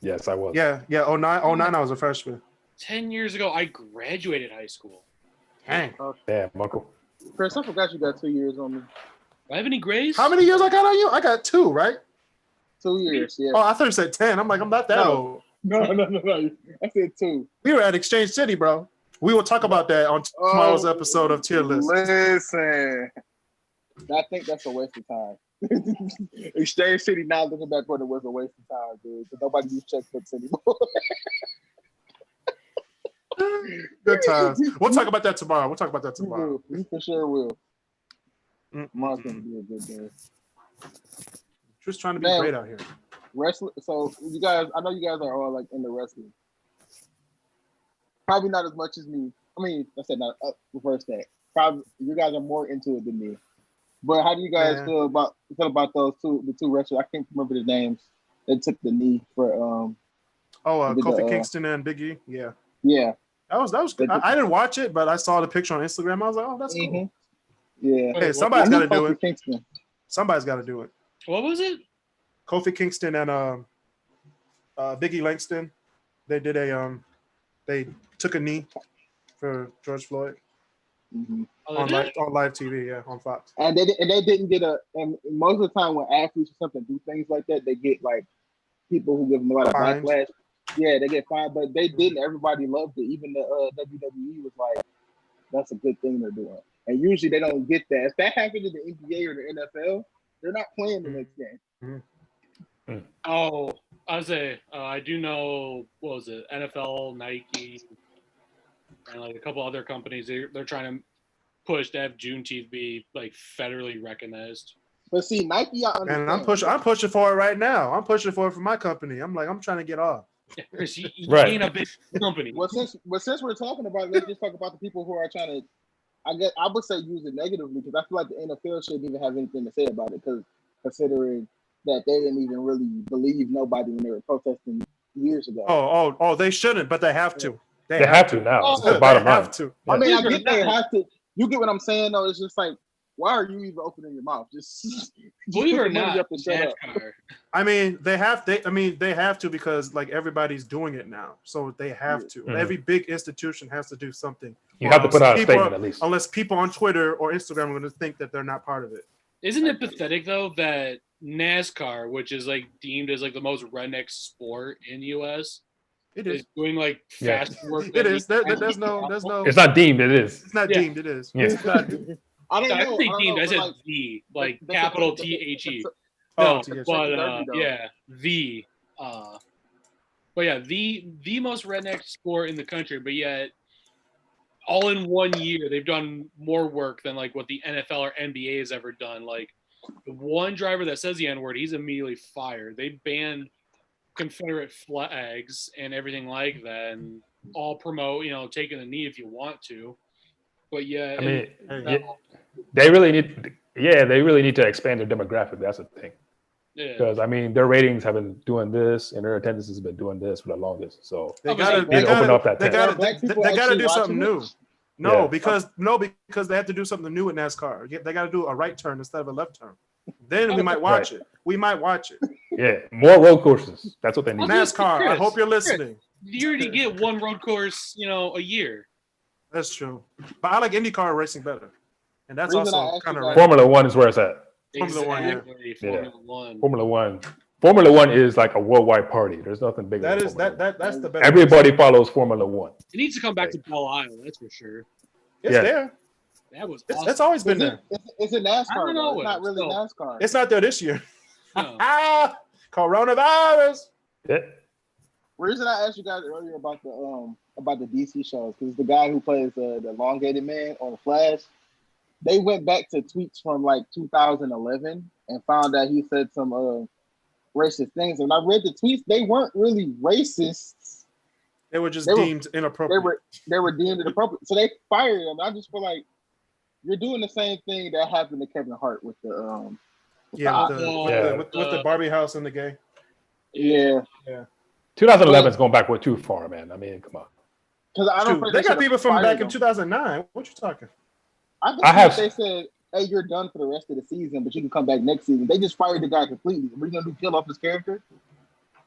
Yes, I was. Yeah. 09 I was a freshman. 10 years ago, I graduated high school. Dang. Damn, Uncle. Chris, I forgot you got 2 years on me. Do I have any grades? How many years I got on you? I got 2, right? 2 years, yeah. Oh, I thought you said 10. I'm like, I'm not that No. old. No. I said 2. We were at Exchange City, bro. We will talk about that on tomorrow's episode of Tier List. Listen, I think that's a waste of time. Exchange City, now looking back on it, was a waste of time, dude. Because nobody uses checkbooks anymore. Good times. We'll talk about that tomorrow. We for sure will. Mm-mm. Tomorrow's gonna be a good day. Just trying to be Man. great out here. Wrestling. So you guys, I know you guys are all like into wrestling. Probably not as much as me. I mean, I said not reverse that. Probably you guys are more into it than me. But how do you guys Yeah. feel about the two wrestlers? I can't remember the names. They took the knee for Kofi Kingston and Big E. Yeah. yeah. That was good. I didn't watch it, but I saw the picture on Instagram. I was like, oh, that's cool. Mhm. Yeah. Hey, somebody's got to do it. Kingston. Somebody's got to do it. What was it? Kofi Kingston and Big E Langston. They did they took a knee for George Floyd. Mm-hmm. Oh, on live TV, yeah, on Fox. And they didn't get and most of the time when athletes or something do things like that, they get like people who give them a lot of Fines. backlash. Yeah, they get fined, but they didn't. Everybody loved it. Even the WWE was like, "That's a good thing they're doing." And usually they don't get that. If that happened in the NBA or the NFL, they're not playing the next game. Oh, I was I do know, what was it, NFL, Nike, and like a couple other companies. They're trying to push to have Juneteenth be like federally recognized. But see, Nike, I understand. And I'm pushing for it right now. I'm pushing for it for my company. I'm trying to get off. Yeah, Chris, you Right. ain't a big company. Well, since we're talking about it, let's just talk about the people who are trying to. I would say use it negatively because I feel like the NFL shouldn't even have anything to say about it because considering that they didn't even really believe nobody when they were protesting years ago. Oh, they shouldn't, but they have to. They have to now. Oh, It's the They bottom line. have to. I mean, I Believe it get or they not. have to. You get what I'm saying, though. It's just like, why are you even opening your mouth? Just Believe it or put the money not, up and shut up. NASCAR. I mean, they have to because like everybody's doing it now, so they have to. Mhm. Every big institution has to do something. You Or have to put else out a people statement are- at least. Unless people on Twitter or Instagram are going to think that they're not part of it. Isn't it pathetic though that NASCAR, which is like deemed as like the most redneck sport in the U.S., It is is. doing like Yeah. fast work? It is. There's no. It's not deemed. It is. It's not Yeah. deemed. It is. Yeah. It's not deemed. I don't I know. didn't say deemed. I but said like, the, like that's capital a- THE. Oh, No, THE. but Derby, though. yeah, but yeah, the most redneck sport in the country, but yet all in 1 year they've done more work than like what the NFL or NBA has ever done. Like the one driver that says the N-word, he's immediately fired. They banned Confederate flags and everything like that, and all promote, taking the knee if you want to. But yeah, I mean, Hey, yeah, they really need to expand their demographic. That's the thing. yeah. Because I mean, their ratings have been doing this, and their attendance has been doing this for the longest. So They Oh, but gotta. they They need to open gotta. up that They tab. gotta. Black people They gotta actually do something watching new. it? No, Yeah. because they have to do something new with NASCAR. They got to do a right turn instead of a left turn. Then we might watch it. We might watch it. yeah, more road courses. That's what they need. Chris, NASCAR. I hope you're listening. You already get one road course, a year. That's true. But I like IndyCar racing better, and that's Reason I also asked kind you of guys- Formula One is where it's at. Formula One, yeah. Exactly, Formula One. Formula One is like a worldwide party. There's nothing bigger. that than is Formula One. that's the better. Everybody follows Formula One. It needs to come back to Belle Isle, that's for sure. It's Yeah. there. That was It's awesome. always been there. It's a NASCAR. I don't know Though. It's not really so- NASCAR. It's not there this year. No. Coronavirus. Yeah. Reason I asked you guys earlier about the DC shows because the guy who plays the elongated man on Flash, they went back to tweets from like 2011 and found that he said some racist things. And I read the tweets; they weren't really racists. They were just They were- deemed inappropriate. They were deemed inappropriate, so they fired him. I just feel like you're doing the same thing that happened to Kevin Hart with the Yeah, Yeah. with the Barbie house and the gay. yeah. 2011 is going back way too far, man. I mean, come on. Because I don't. Shoot, think they got should've people from fired back in him. 2009. What you talking? I have- think they said, "Hey, you're done for the rest of the season, but you can come back next season." They just fired the guy completely. We're gonna do kill off his character.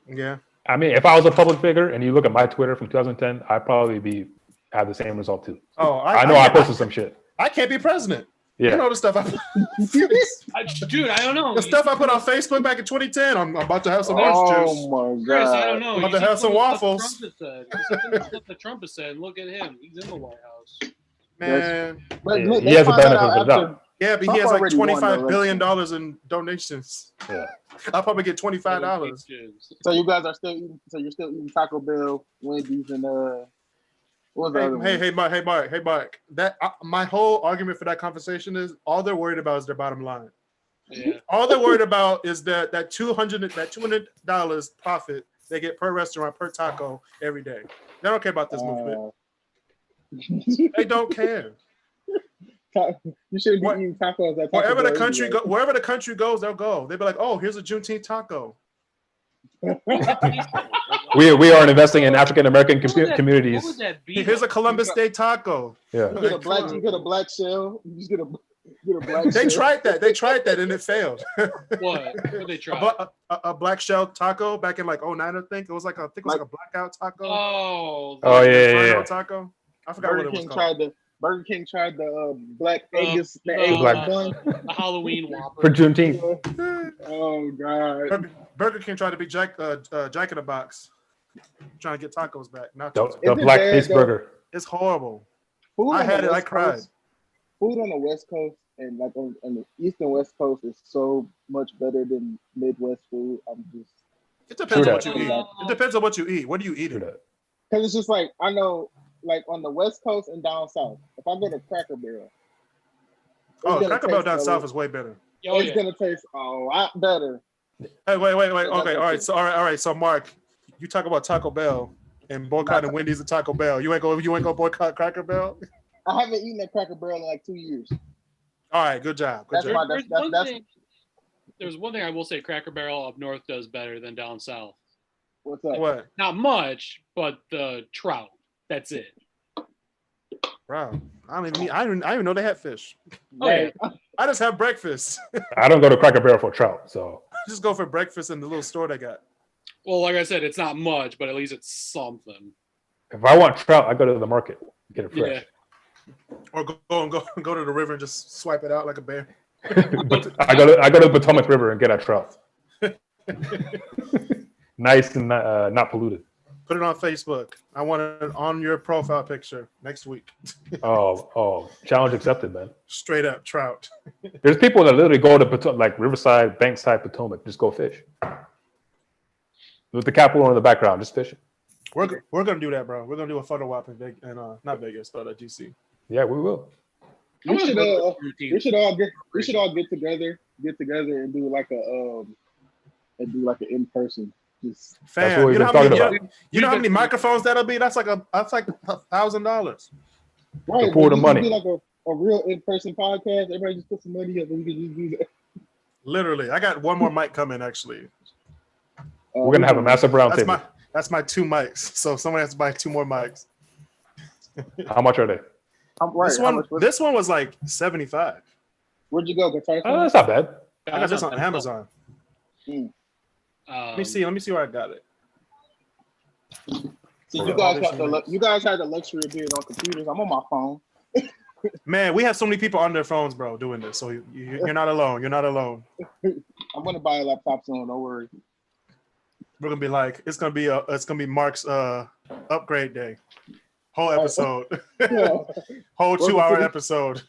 Yeah. I mean, if I was a public figure and you look at my Twitter from 2010, I'd probably have the same result too. Oh, I know I posted some shit. I can't be president. Yeah. You know the stuff Dude, I don't know. the stuff I put on Facebook back in 2010. I'm about to have some orange juice. Oh my Chris, I god! don't know. I'm about You to have see some the stuff waffles. Trump has said. You see the stuff that Trump has said, and look at him. He's in the White House. Man. But Yeah, look, he they has the found that benefit out of the after- doubt. Yeah, but Trump he has like already won the $25 billion election. in donations. Yeah. I'll probably get $25. So you guys are still eating. So you're still eating Taco Bell, Wendy's, and what was the other one? Hey, Mark. That my whole argument for that conversation is all they're worried about is their bottom line. Yeah. All they're worried about is that $200 profit they get per restaurant per taco every day. They don't care about this movement. They don't care. You shouldn't be What- eating tacos at Taco Wherever Bell wherever the country goes, they'll go. They'll be like, "Oh, here's a Juneteenth taco." We are investing in African American What would communities. that be? Here's a Columbus Day taco. Yeah. You get a black. You get a black shell. You just get a black. They shell. tried that, and it failed. What? What they try? a black shell taco back in like 09, I think. It was like a blackout taco. Oh. Oh, yeah, Inferno yeah. taco. I forgot what Burger it was King called. Burger King tried the black Angus, the Angus black- bun. the Halloween For Whopper. Juneteenth. Oh God. Burger King tried to be Jack in the Box, trying to get tacos back. Not The, Is the it black bad, face though? burger. it's horrible. Food I on the had it. I West cried. Coast- Food on the West Coast and like on the East and West Coast is so much better than Midwest food. I'm just It depends True on what that. you eat. It depends on what you eat. What do you eat? True that. because it's just like I know, like on the West Coast and down south. If I go to Cracker Barrel, Oh, gonna Cracker Barrel taste down a south lot- is way better. Oh it's yeah. gonna taste a lot better. Hey, wait. That's Okay, all right. okay. So, all right. So, Mark, you talk about Taco Bell and boycotting Wendy's and Taco Bell. You ain't go boycott Cracker Barrel. I haven't eaten at Cracker Barrel in like 2 years. All right, good job. Good That's job. my- There's one thing I will say Cracker Barrel up north does better than down south. What's up? What, Not much, but the trout. That's it. bro? I didn't even know they had fish. Oh, yeah. I just have breakfast. I don't go to Cracker Barrel for trout, so I just go for breakfast in the little store they got. Well, like I said, it's not much, but at least it's something. if I want trout, I go to the market, get it fresh. Or go to the river and just swipe it out like a bear. But I go to the Potomac River and get a trout. Nice and not polluted. Put it on Facebook. I want it on your profile picture next week. Oh, challenge accepted, man. Straight up trout. There's people that literally go to Potomac, like Riverside, Bankside, Potomac, just go fish. With the Capitol in the background, just fishing. We're gonna do that, bro. We're gonna do a photo op in Vegas, and not Vegas, but DC. Yeah, we will. We should Routine. we should all get together and do like an in person. Just That's Fam, what we've been talking about. You know how many microphones that'll be? That's like $1,000. right, pour the we money. could do like a real in person podcast. Everybody just put some money up and we can just do that. Literally, I got one more mic coming. Actually, We're gonna have a massive round table. that's my 2 mics. So someone has to buy 2 more mics. How much are they? Right, This one was like 75. where'd you go? Guitar Oh, that's not bad. I got this on Amazon. Let me see where I got it. So you guys had the luxury of being on computers. I'm on my phone. Man, we have so many people on their phones, bro, doing this. So you're not alone. You're not alone. I'm gonna buy a laptop soon. Don't worry. We're gonna be like, it's gonna be Mark's upgrade day. Whole episode. Yeah, Whole 2-hour episode.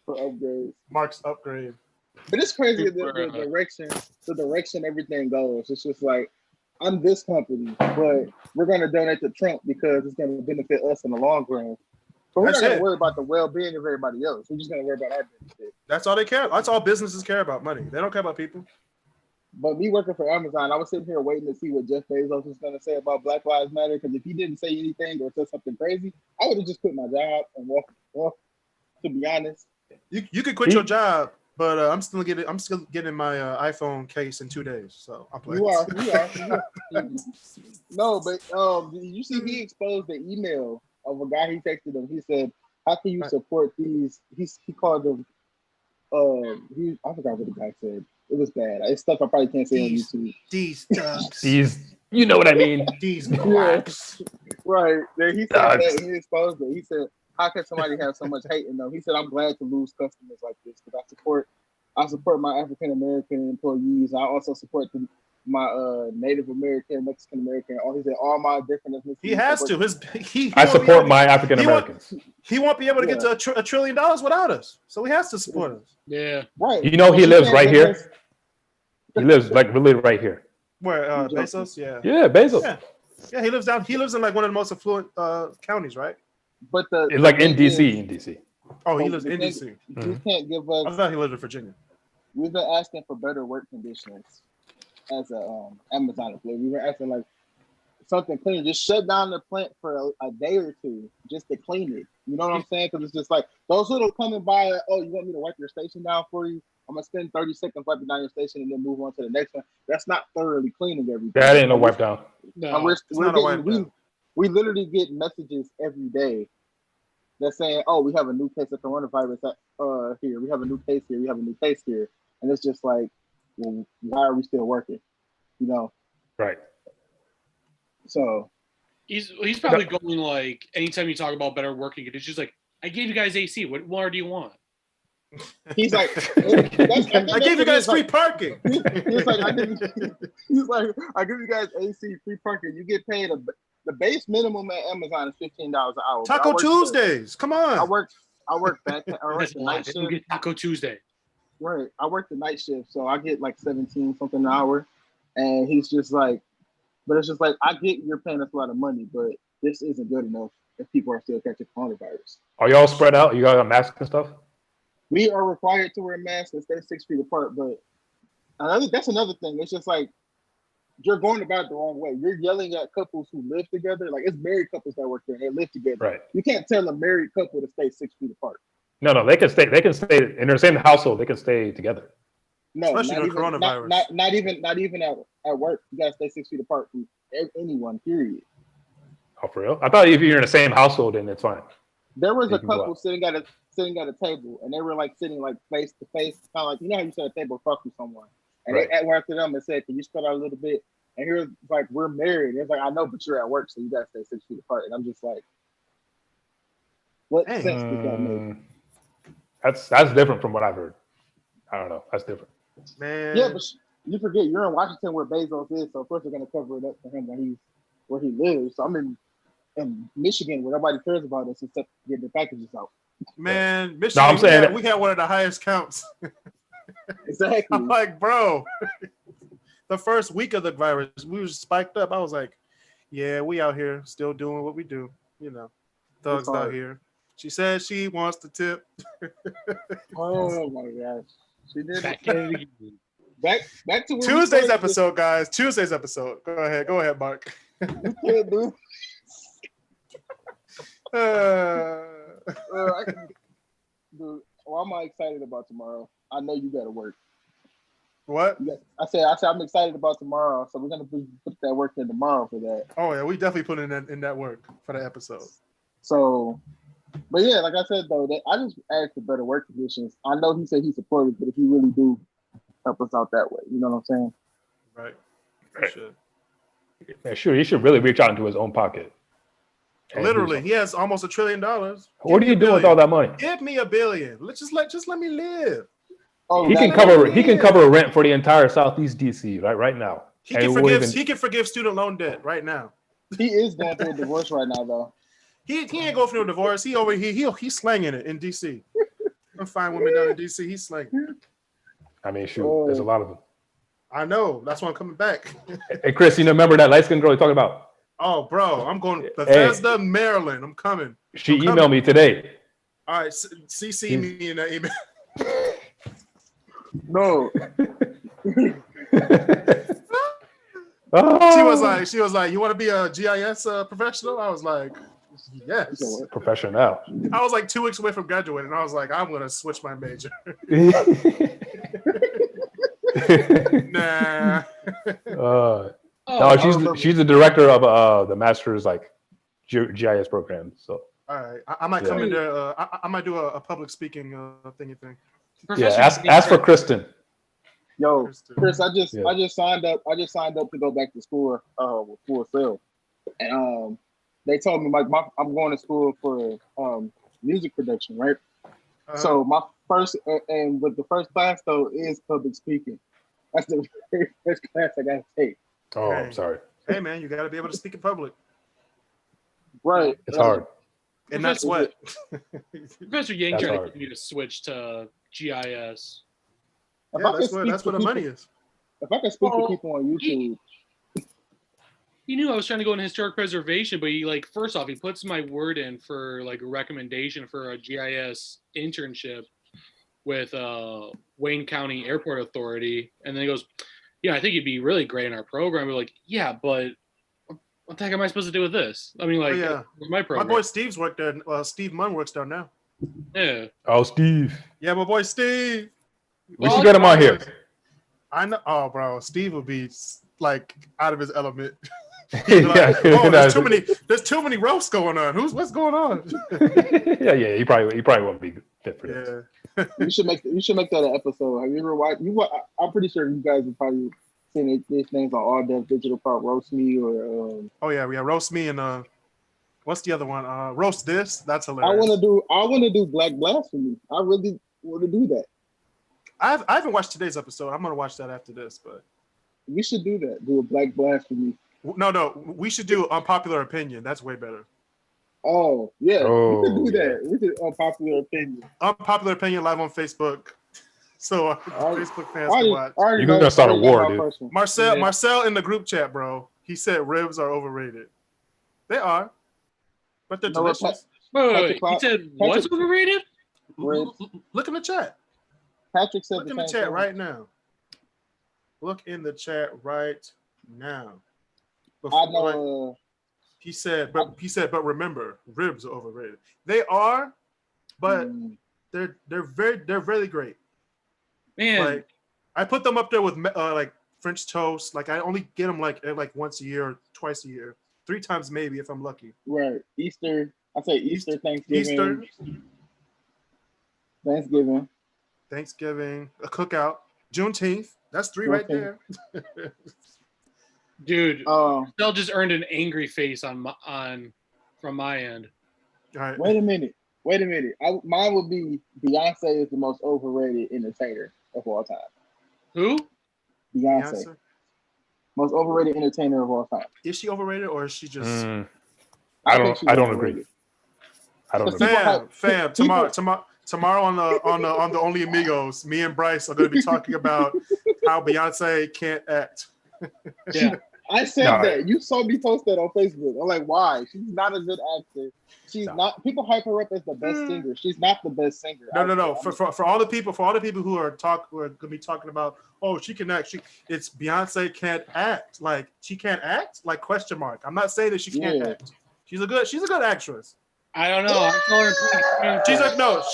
for upgrades. Mark's upgrade. But it's crazy the direction everything goes. It's just like I'm this company, but we're gonna donate to Trump because it's gonna benefit us in the long run. But we're That's not gonna it. worry about the well-being of everybody else. We're just gonna worry about our benefit. That's all they care. That's all businesses care about, money. They don't care about people. But me working for Amazon, I was sitting here waiting to see what Jeff Bezos was gonna say about Black Lives Matter. Because if he didn't say anything or said something crazy, I would have just quit my job and walked off. To be honest, You could quit your job, but I'm still getting my iPhone case in 2 days. So I'm playing. you are. No, but you see, he exposed the email of a guy. He texted him. He said, "How can you support these?" He called them. I forgot what the guy said. It was bad. It's stuff I probably can't say on YouTube. These thugs. These, you know what I mean. These blacks. Right. Then he said that he exposed it. He said, "How can somebody have so much hate in them?" He said, "I'm glad to lose customers like this because I support my African American employees. I also support my Native American, Mexican American. He said all my different ethnicities." He has to. I support my African Americans. He won't be able to get to $1 trillion without us. So he has to support us. Yeah. Right. You know, he lives right here. He lives like really right here. Where Bezos? Yeah. Yeah, Bezos. Yeah, he lives in like one of the most affluent counties, right? But It's like in DC. Oh, he lives in DC. You can't give I us. thought he lived in Virginia. We've been asking for better work conditions as a Amazon employee. We were asking like something clean. Just shut down the plant for a day or two just to clean it. You know what I'm saying? Because it's just like those who'll come and buy it. Oh, you want me to wipe your station down for you? I'm gonna spend 30 seconds wiping down your station and then move on to the next one. That's not thoroughly cleaning everything. That ain't no wipe down. No. And not we literally get messages every day that's saying, "Oh, we have a new case of coronavirus here. We have a new case here. We have a new case here." And it's just like, well, why are we still working? You know? Right. So He's probably going like anytime you talk about better working conditions, like I gave you guys AC. What more do you want? He's like, I gave you guys free parking. He's like, I give you guys AC free parking. You get paid the base minimum at Amazon is $15 an hour. Taco Tuesdays. Come on. I work back. I work the night We'll shift. get Taco Tuesday. Right. I work the night shift, so I get like 17 something an hour. And he's just like, but it's just like, I get you're paying us a lot of money, but this isn't good enough if people are still catching coronavirus. Are y'all spread out? You got masks and stuff? We are required to wear masks and stay 6 feet apart, but that's another thing. It's just like you're going about it the wrong way. You're yelling at couples who live together. Like it's married couples that work there. They live together. Right. You can't tell a married couple to stay 6 feet apart. No, they can stay. They can stay in their same household. They can stay together. No, Especially not with even, coronavirus. not even at work. You gotta stay 6 feet apart from anyone. Period. Oh, for real? I thought if you're in the same household, then it's fine. There was You a can go couple out. sitting at a table, and they were like sitting like face to face, kind of like how you sit at a table across from someone. And Right. they went to them and said, "Can you spread out a little bit?" And he was like, "We're married." And it's like, "I know, but you're at work, so you gotta stay 6 feet apart." And I'm just like, "What Dang. sense does that make?" That's different from what I've heard. I don't know. That's different. Man. Yeah, but you forget you're in Washington where Bezos is, so of course they're gonna cover it up for him where he lives. So I'm in Michigan where nobody cares about us except getting the packages out. Man, Michigan, I'm saying we had one of the highest counts. Exactly. I'm like, bro, the first week of the virus, we was spiked up. I was like, yeah, we out here still doing what we do. You know, thugs out here. She said she wants to tip. Oh my gosh. She did Back at it again. back to where Tuesday's episode, guys. Tuesday's episode. Go ahead, Mark. Dude. Dude, well, I'm excited about tomorrow. I know you gotta work. What? I said I'm excited about tomorrow, so we're gonna put that work in tomorrow for that. Oh yeah, we definitely put in that work for the episode. So, but yeah, like I said though, I just asked for better work conditions. I know he said he's supportive, but if you really do help us out that way, you know what I'm saying? Right. Right. Should. Yeah, sure. He should really reach out into his own pocket. And Literally, do he has almost $1 trillion. what are you doing with all that money? Give me $1 billion. Just let me live. Oh, He can cover rent for the entire Southeast DC right now. He And can it won't forgive. even- He can forgive student loan debt right now. He is going through a divorce right now, though. He ain't going through a divorce. He's slanging it in DC. I'm fine women down in DC. He's slanging. I mean, shoot, there's a lot of them. I know. That's why I'm coming back. Hey, Chris, you remember that light skinned girl you're talking about? Oh, bro, I'm going Bethesda, Maryland. I'm coming. She emailed me today. All right, CC me in that email. No. Oh. She was like, you want to be a GIS professional? I was like, yes. Professional. I was like 2 weeks away from graduating. I was like, I'm gonna switch my major. Nah. No, she's the director of the master's like GIS program. So All right, I might come in there. I might do a public speaking thingy thing. yeah, ask for Kristen. Yo, Chris, I just Yeah. signed up. I just signed up to go back to school with Full Sail, and they told me like I'm going to school for music production, right? So my first and with the first class though is public speaking. That's the very first class I got to take. Oh, Hey. I'm sorry. Hey man, you got to be able to speak in public Right. It's hard. and not sweat. Professor Yang That's tried to hard. get me to switch to GIS. If I Yeah, can speak that's to where the money people- is. If I can speak to Oh, people on YouTube, He knew I was trying to go into historic preservation, but he like first off he puts my word in for like a recommendation for a GIS internship with Wayne County Airport Authority, and then he goes, "Yeah, I think you'd be really great in our program." We're like, "Yeah, but what the heck am I supposed to do with this?" I mean, like, yeah. with my My program. boy Steve's worked there. Steve Munn works down now. Yeah. Oh, Steve. Yeah, my boy Steve. We should get him on here. I know. Oh, bro, Steve would be like out of his element. He'd be like, Yeah, oh, no, there's too many roasts going on. What's going on? yeah. He probably won't be fit for this. Yeah. you should make that an episode. Have you ever watched? I'm pretty sure you guys have probably seen these things on All Dev Digital called Roast Me or Oh yeah, roast me and What's the other one? Roast This. That's I hilarious. want to do Black Blasphemy. I really want to do that. I haven't watched today's episode. I'm gonna watch that after this, but We should do that. Do a Black Blasphemy. no. We should do unpopular opinion. That's way better. Oh yeah, Oh, we could do yeah. that. We could unpopular opinion. Unpopular opinion live on Facebook. So Facebook fans I can already- watch. I already You're know gonna start a already got war, my dude. first one. Marcel, Yeah. Marcel in the group chat, bro. He said ribs are overrated. They are, but they're You know what, delicious. Wait. Patrick He said what's overrated? Ribs. Look in the chat. Patrick said Look the in the same chat thing. right now. Look in the chat right now. I Before, know. he said, but remember, ribs are overrated. They are, but they're really great. Man, Like I put them up there with like French toast. Like I only get them like once a year, or twice a year, 3 times maybe if I'm lucky. Right. Easter. I say Easter, Thanksgiving. Easter, Thanksgiving. a cookout, Juneteenth. That's 3 right there. dude, Um, Marcel just earned an angry face from my end. All right. wait a minute. Mine would be Beyonce is the most overrated entertainer of all time. Who? Beyonce. Beyonce. Most overrated entertainer of all time. Is she overrated or is she just I think she's don't overrated. agree. I don't But agree. people- fam? Tomorrow on the Only Amigos, me and Bryce are going to be talking about how Beyonce can't act. Yeah. I said No. that. You saw me post that on Facebook. I'm like, why? She's not a good actor. She's No. not. People hype her up as the best singer. She's not the best singer. No. For all the people who are going to be talking about, oh, she can act. It's Beyonce can't act. Like she can't act. Like question mark. I'm not saying that she can't Yeah. act. She's a good actress. I don't know. I'm calling her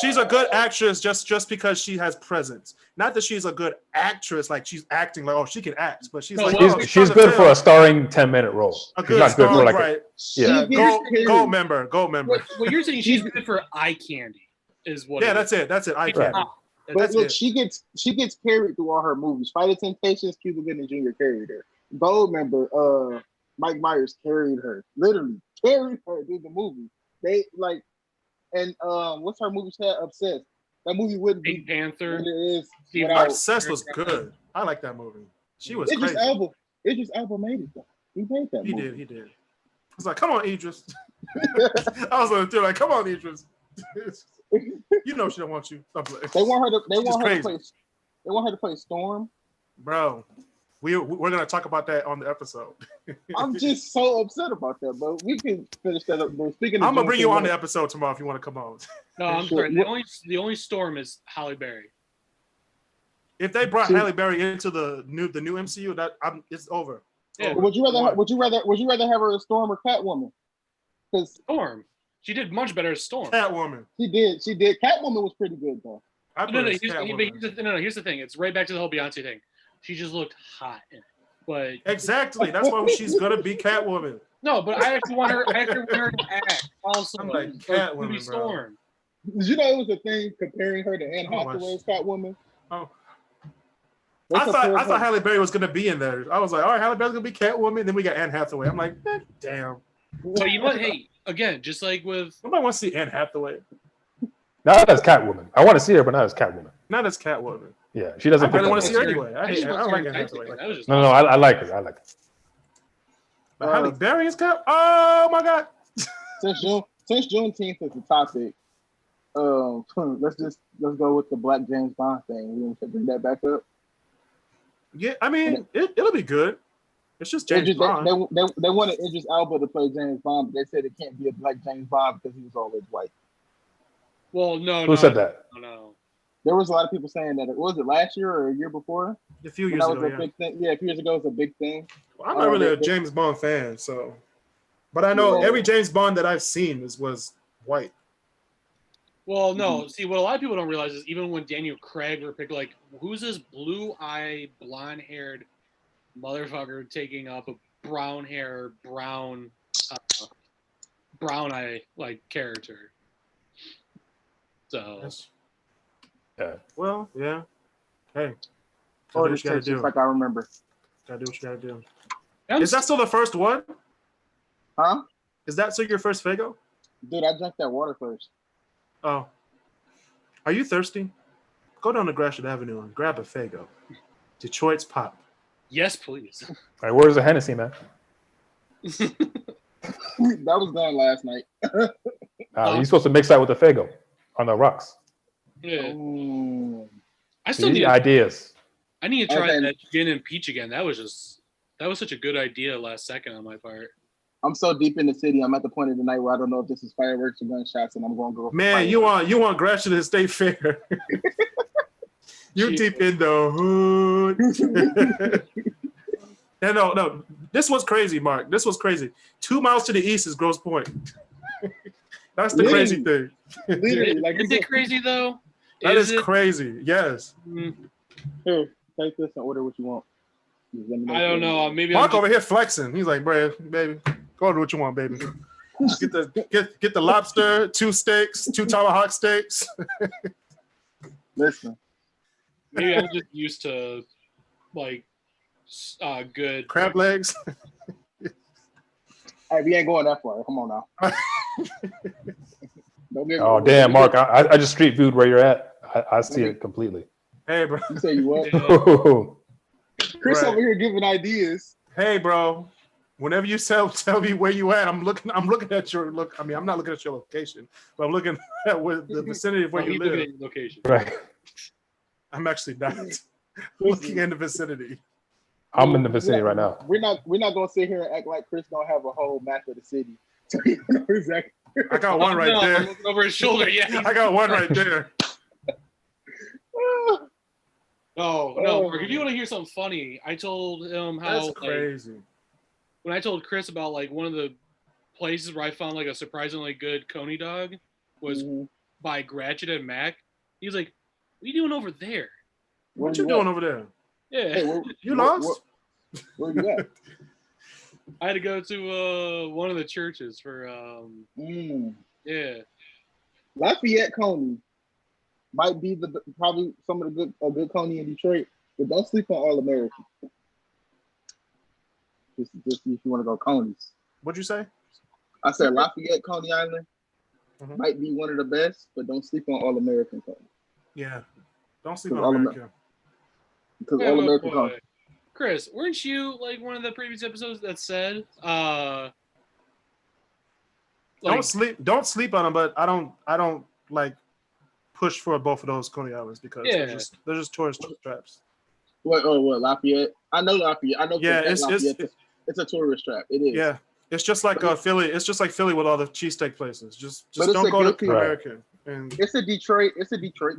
She's a good actress just because she has presence. Not that she's a good actress, like she's acting like, oh, she can act, but she's No, like, well, oh, She's good for a starring 10-minute role. a She's good not good star, for like right? yeah. Gold member. What you're saying? She's good for eye candy, is what? Yeah, it is. that's it. I It's can't. not. But That's look, it. she gets carried through all her movies. Fight of Temptations, Cuba Gooding Jr. carried her. Gold member, Mike Myers carried her. Literally carried her through the movie. They like, and what's her movie? She had Obsessed. That movie wouldn't Pink be Panther. what it is Steve without. Obsessed was good. I like that movie. She was crazy. Idris Elba made it though. He made that He movie. did. I was like, come on, Idris. I was like, come on, Idris. You know she don't want you. Stop playing. They want her to. They She's want her crazy. to play. They want her to play Storm. Bro, we're gonna talk about that on the episode. I'm just so upset about that, but we can finish that up. But speaking of I'm gonna bring you on the Juneteenth, episode tomorrow if you want to come on. No, I'm Sure. sorry. The only storm is Halle Berry. If they brought See- Halle Berry into the new MCU, it's over. Yeah. would you rather have her as Storm or Catwoman? Because Storm. She did much better as Storm. Catwoman. she did. Catwoman was pretty good though. I No, put it as here's the thing. It's right back to the whole Beyonce thing. She just looked hot in it. But Exactly. That's why she's gonna be Catwoman. no, but I actually want her to act also. I'm like, Like, Catwoman, movie bro. Storm. Did you know it was a thing comparing her to Anne Oh, Hathaway as Catwoman? Oh. They I compared thought her- Halle Berry was gonna be in there. I was like, all right, Halle Berry's gonna be Catwoman. Then we got Anne Hathaway. I'm like, damn. But you know what? Hey, again, just like with Nobody wants to see Anne Hathaway. Not as Catwoman. I want to see her, but not as Catwoman. Not as Catwoman. Yeah, she doesn't. I didn't pick want up to see her those- anyway. I just don't want like her Anne to act Hathaway. like that was just No, I like her. I like her. But Halle Berry is Cat. Oh my god. Since Juneteenth is the topic, let's go with the Black James Bond thing. We want to bring that back up. Yeah, I mean, it'll be good. It's just James They Bond. wanted Idris Elba to play James Bond, but they said it can't be a Black James Bond because he was always white. well, no. Who said that? No. There was a lot of people saying that. Was it last year or a year before? A few When years that was ago, a yeah. big thing. Yeah, a few years ago it was a big thing. Well, I'm not really a they- James Bond fan, so. But I know Yeah. every James Bond that I've seen was white. Well, no. See, what a lot of people don't realize is even when Daniel Craig were picked, like, who's this blue-eyed, blonde-haired motherfucker taking up a brown eye like character? So Yes. Yeah. Well, yeah. Hey. Or Gotta do this what you gotta text, just do. like I remember. Gotta do what you gotta do. I'm Is that still the first one? Huh? Is that so your first Faygo? Dude, I drank that water first. Oh. Are you thirsty? Go down to Gratiot Avenue and grab a Faygo. Detroit's pop. Yes, please. All right, where's the Hennessy, man? That was gone last night. You're supposed to mix that with the Faygo on the rocks. Yeah. Ooh. I still See, need. ideas. I need to try Okay. that gin and peach again. That was such a good idea last second on my part. I'm so deep in the city. I'm at the point of the night where I don't know if this is fireworks or gunshots, and I'm going to go. Man, you want Gratiot State Fair. You deep in the hood. No. This was crazy, Mark. This was crazy. 2 miles to the east is Grosse Pointe. That's the crazy thing. Literally, like Isn't it crazy though? That is it? crazy. Yes. Here, take this and order what you want. Just let me I don't know. Maybe Mark over here flexing. He's like, "Bro, baby, go order what you want, baby. Get the lobster, 2 steaks, 2 tomahawk steaks." Listen. Maybe I'm just used to like good Crab legs. Hey, we ain't going that far. Come on now. Don't get Oh, damn, Mark. I just street viewed where you're at. I see it completely. Hey, bro. You say you what? Chris Right. over here giving ideas. Hey, bro. Whenever you tell me where you at, I'm looking at your look. I mean, I'm not looking at your location, but I'm looking at the vicinity of where you looking live. at your location. Right. I'm actually not looking in the vicinity. I'm in the vicinity right now. We're not gonna sit here and act like Chris don't have a whole map of the city. So you know exactly. I got one right I'm there. looking over his shoulder. Yeah. I got one right there. No, Mark, if you want to hear something funny, I told him how That's like, crazy. when I told Chris about like one of the places where I found like a surprisingly good Coney dog was by Gratchet and Mac. He was like, "What are you doing over there?" What you doing over there? Yeah, Hey, You lost? Where you at? I had to go to one of the churches for yeah. Lafayette Coney might be probably some of the good Coney in Detroit, but don't sleep on All American. Just if you want to go Coney's. What'd you say? I said Lafayette Coney Island might be one of the best, but don't sleep on All American Coney. Yeah. Don't sleep on All American. Because Wait, All wait, American wait, Coney. wait. Chris, weren't you like one of the previous episodes that said Don't sleep on them, but I don't like push for both of those Coney Islands because they're just tourist traps. What Lafayette? I know Lafayette. I know it's a tourist trap. It is. Yeah. It's just like Philly. It's just like Philly with all the cheesesteak places. Just But don't go guilty- to American. And It's a Detroit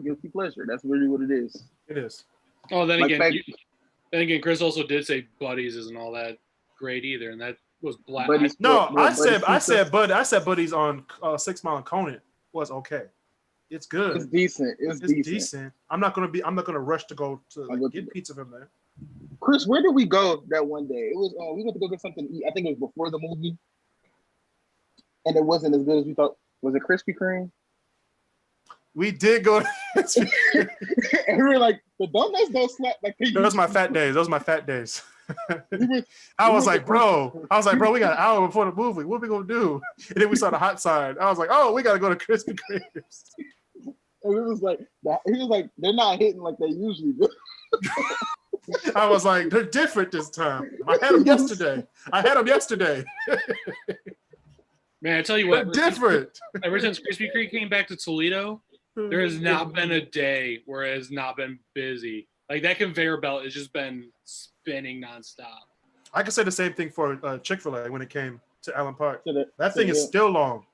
guilty pleasure. That's really what it is. it is. Oh, then Like again, Chris also did say Buddies isn't all that great either, and that was black. Buddies- No, I Buddies said Buddies on 6 Mile and Conant was okay. It's good. It's decent. It's decent. I'm not gonna rush to go to I'll go get to- pizza from there. Chris, where did we go that one day? It was we went to go get something to eat. I think it was before the movie, and it wasn't as good as we thought. Was it Krispy Kreme? We did go. And we were like, the donuts don't slap like they Those used my to. fat days. Those my fat days. We I went was to like, bro, we got an hour before the movie. What are we gonna do? And then we saw the hot side. I was like, oh, we gotta go to Krispy Kreme's. And it was like, he was like, they're not hitting like they usually do. I was like, they're different this time. I had them yesterday. Man, I tell you They're what, different. ever since Krispy Kreme came back to Toledo, there has not been a day where it has not been busy. Like that conveyor belt has just been spinning nonstop. I can say the same thing for Chick-fil-A when it came to Allen Park. So That thing is still long.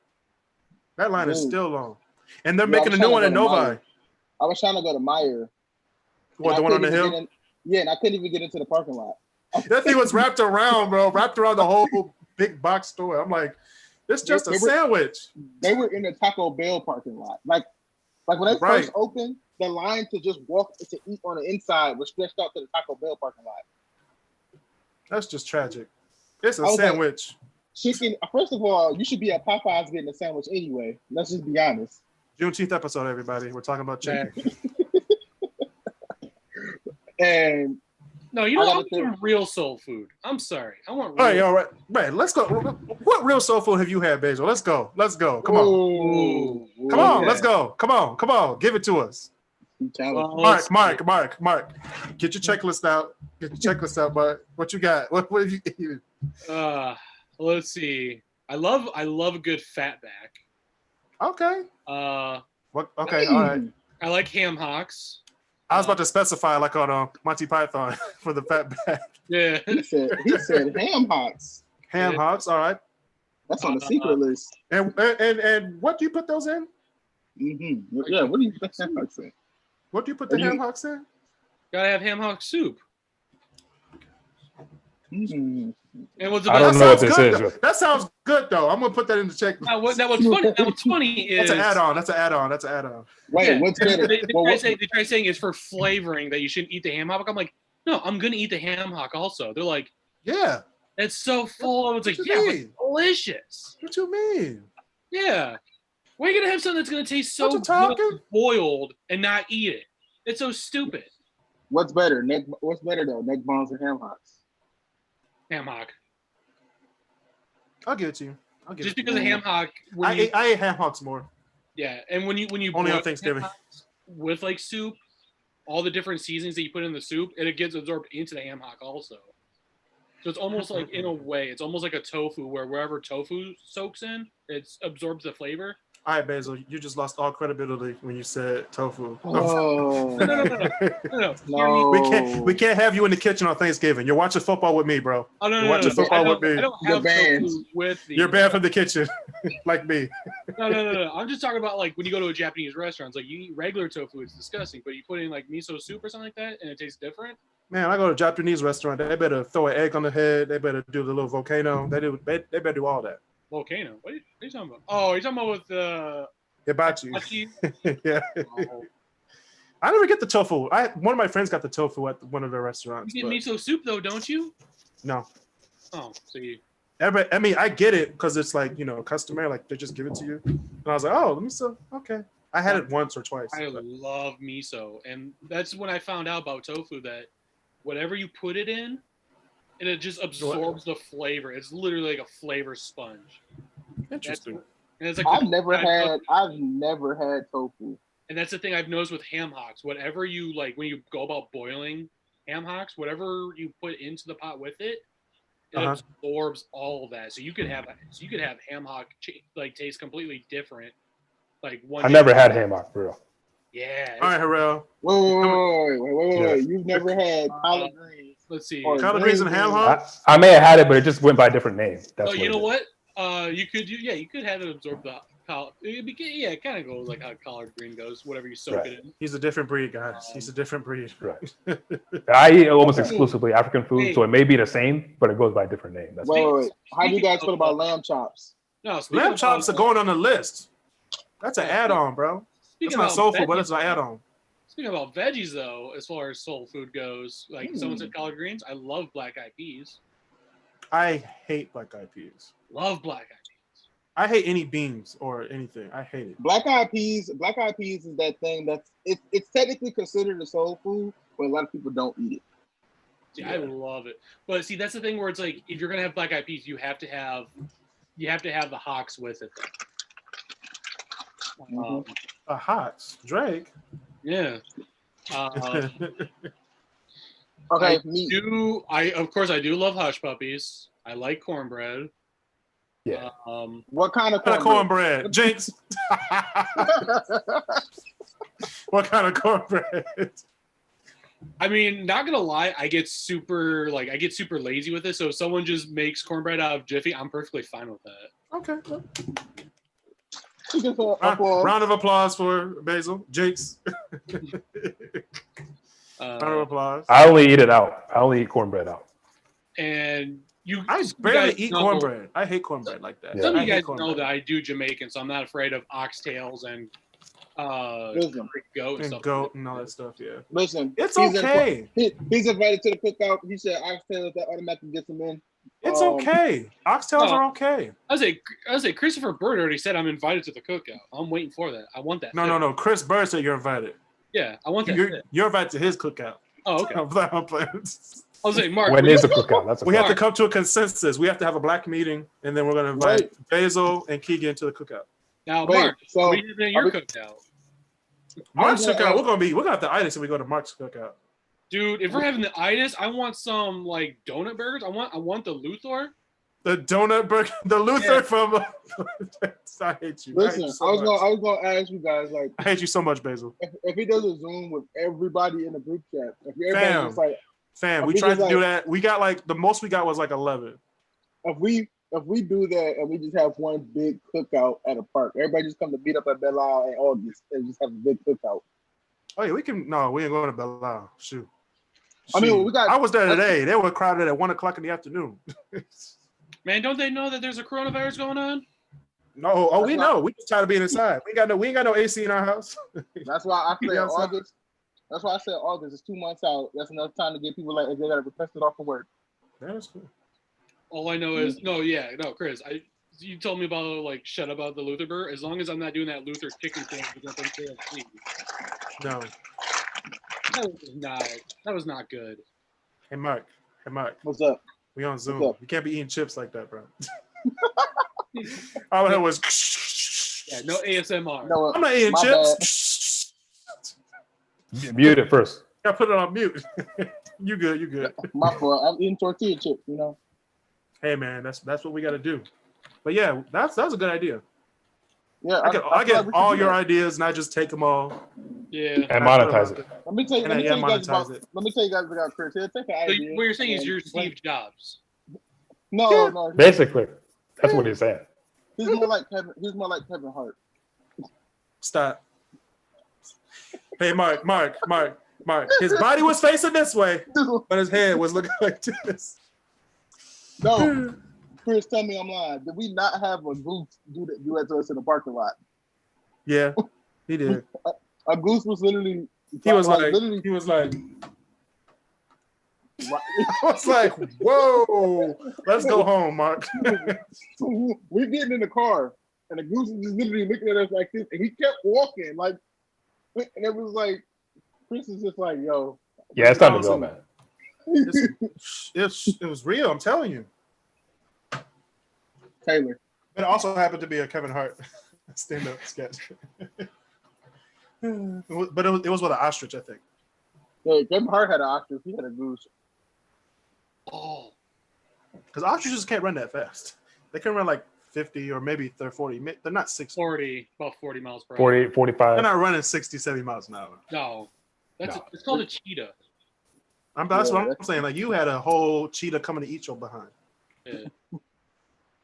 That line is still long. And they're Yeah, making a new one in Novi. I was trying to go to Meyer. What, the one on the hill? Yeah, and I couldn't even get into the parking lot. That thing was wrapped around, bro. Wrapped around the whole big box store. I'm like, it's just a sandwich. They were in the Taco Bell parking lot. Like when they first opened, the line to just walk to eat on the inside was stretched out to the Taco Bell parking lot. That's just tragic. It's a sandwich. Like, chicken. First of all, you should be at Popeyes getting a sandwich anyway. Let's just be honest. Juneteenth episode, everybody. We're talking about chicken. And No, you know, I gotta want some real soul food. I'm sorry. I want All real. right, all right, right. Let's go. What real soul food have you had, Basil? Let's go. Let's go. Come on. Ooh. Come on. yeah. Let's go. Come on. Come on. Give it to us. Well, Mark. Get your checklist out. Get your checklist out, bud. What you got? What have you eaten? Let's see. I love a good fatback. Okay. What? Okay. All right. I like ham hocks. I was about to specify like on Monty Python for the fat back. Yeah. He said ham hocks. Ham hocks. All right. That's on the secret list. And what do you put those in? Mm-hmm. Yeah. What do you put ham hocks in? What do you put the ham hocks in? Gotta have ham hock soup. Mm-hmm. And what's the I don't best? know what this is. That sounds good though. I'm gonna put that in the checklist. Now, what's funny is That's an add-on. Wait, yeah, what's better? They try saying it's for flavoring that you shouldn't eat the ham hock. I'm like, no, I'm gonna eat the ham hock also. They're like, Yeah. it's so full. It's like, What yeah, you but mean? delicious. What you mean? Yeah. Why are you gonna have something that's gonna taste so What you talking? good boiled and not eat it? It's so stupid. What's better? What's better though? Neck bones or ham hocks? Ham hock. I'll get you. Just because of ham hock. I ate ham hocks more. Yeah, and when you Only boil on Thanksgiving. ham hocks with like soup, all the different seasonings that you put in the soup, and it gets absorbed into the ham hock also. So it's almost like, in a way, it's almost like a tofu where wherever tofu soaks in, it absorbs the flavor. All right, Basil, you just lost all credibility when you said tofu. Oh No. We can't have you in the kitchen on Thanksgiving. You're watching football with me, bro. Oh, no, You're watching football with me. I don't have tofu with the. You're banned from the kitchen, like me. No. I'm just talking about like when you go to a Japanese restaurant, it's like you eat regular tofu, it's disgusting, but you put in like miso soup or something like that, and it tastes different. Man, I go to a Japanese restaurant. They better throw an egg on the head. They better do the little volcano. They better do all that. Volcano? What are you talking about? Oh, you're talking about with Hibachi. Hibachi? Yeah. Oh. I never get the tofu. One of my friends got the tofu at one of the restaurants. You get miso soup though, don't you? No. Oh, so you. I mean, I get it because it's like, customary. Like they just give it to you. And I was like, oh, miso. Okay. I had it once or twice. I love miso, and that's when I found out about tofu that whatever you put it in, and it just absorbs the flavor. It's literally like a flavor sponge. Interesting. And it's like I've never had tofu. And that's the thing I've noticed with ham hocks. Whatever you like, when you go about boiling ham hocks, whatever you put into the pot with it, it absorbs all of that. So you could have ham hock like taste completely different. Like one. I never had ham hock for real. Yeah. All right, Harrell. Wait. You've never had collard greens. Let's see. Collard greens and ham hock? I may have had it, but it just went by a different name. That's you know what? You could have it absorb the collard. It kind of goes like how collard green goes. Whatever you soak it in. He's a different breed, guys. He's a different breed. Right. I eat almost exclusively African food, so it may be the same, but it goes by a different name. That's Wait. How do you guys feel about lamb chops? No, lamb chops are going on the list. That's an add-on, bro. It's not soul food, but it's an add-on. Speaking about veggies, though, as far as soul food goes, like someone said collard greens, I love black-eyed peas. I hate black-eyed peas. Love black-eyed peas. I hate any beans or anything. I hate it. Black-eyed peas is that thing that's it's technically considered a soul food, but a lot of people don't eat it. See, I love it. But see, that's the thing where it's like if you're gonna have black-eyed peas, you have to have the hocks with it. Hocks, Drake. Yeah. Okay, I do love hush puppies. I like cornbread. Yeah. What kind of cornbread? Jinx. What kind of cornbread? I mean, not gonna lie, I get super lazy with it. So if someone just makes cornbread out of Jiffy, I'm perfectly fine with that. Okay. Round of applause for Basil. Jinx. Round of applause. I only eat it out. I only eat cornbread out. And I barely eat cornbread. I hate cornbread like that. Some of you guys know that I do Jamaican, so I'm not afraid of oxtails and goat and stuff. Goat and all that stuff, yeah. Listen, it's okay. He's invited to the cookout. He said oxtails that automatically gets him in. It's okay. Oxtails are okay. I say Christopher Bird already said I'm invited to the cookout. I'm waiting for that. I want that. No. Chris Bird said you're invited. Yeah, I want that. You're invited to his cookout. Oh, okay. I'm playing. I was saying, Mark. When is the cookout? That's a We have to Mark. come to a consensus. We have to have a black meeting, and then we're gonna invite Basil and Keegan to the cookout. Now, Wait, Mark, so what do you think your are we- cookout? Mark's gonna cookout. ask- We're gonna have to itis if we go to Mark's cookout. Dude, if we're having the itis, I want some like donut burgers. I want the Luthor. The donut burger, the Luther Yeah. from. I hate you. Listen, I hate you so I was much. gonna ask you guys like I hate you so much, Basil. if he does a Zoom with everybody in the group chat, if Fam. everybody's just like Fam, I we think tried it's to do like- that. We got like the most we got was like 11. if we do that and we just have one big cookout at a park, everybody just come to meet up at Belle Isle in August and just have a big cookout. Oh yeah, we can. No, we ain't going to Belle Isle. Shoot. I mean, Shoot. we got- I was there today. They were crowded at 1:00 in the afternoon. Man, don't they know that there's a coronavirus going on? No, That's we not- know. We just tired of being inside. We ain't got no AC in our house. That's why I said Yeah, so- August. That's why I said August. It's 2 months out. That's enough time to get people like if they got to request it off of work. That's cool. All I know is Chris. You told me about like shut about the Luther burger. As long as I'm not doing that Luther chicken sandwich up in KFC. No. That was not good. Hey Mark. What's up? We on Zoom. What's up? You can't be eating chips like that, bro. All I heard was. Yeah, no ASMR. No, I'm not eating my chips. Mute it first. I put it on mute. You good. my fault. I'm eating tortilla chips. You know. Hey man, that's what we got to do. But yeah, that's a good idea. Yeah, I feel get like we should all do your that. ideas and I just take them all. Yeah. And monetize it. Let me tell you. And Let me yeah, tell you guys monetize about. it. Let me tell you guys about Chris. He'll take an So idea. what you're saying is and- you're Steve Jobs. No, Yeah. no. Basically, that's what he's saying. He's more like Kevin. He's more like Kevin Hart. Stop. Hey Mark. His body was facing this way, but his head was looking like this. No, Chris, tell me I'm lying. Did we not have a goose do that to us in the parking lot? Yeah, he did. A goose was literally. He was like, literally. I was like, whoa, let's go home, Mark. We're getting in the car, and the goose is just literally looking at us like this, and he kept walking, like, and it was like, Chris is just like, yo. Yeah, it's time to go, man. It was real, I'm telling you. Taylor. But it also happened to be a Kevin Hart stand-up sketch. But it was with an ostrich, I think. Yeah, Kevin Hart had an ostrich. He had a goose. Oh. Because ostriches can't run that fast. They can run like 50 or maybe 40. They're not 60. About 40 miles per hour. 40, 45. They're not running 60, 70 miles an hour. No. No. It's called a cheetah. That's what I'm that's- saying. Like you had a whole cheetah coming to eat your behind. Yeah.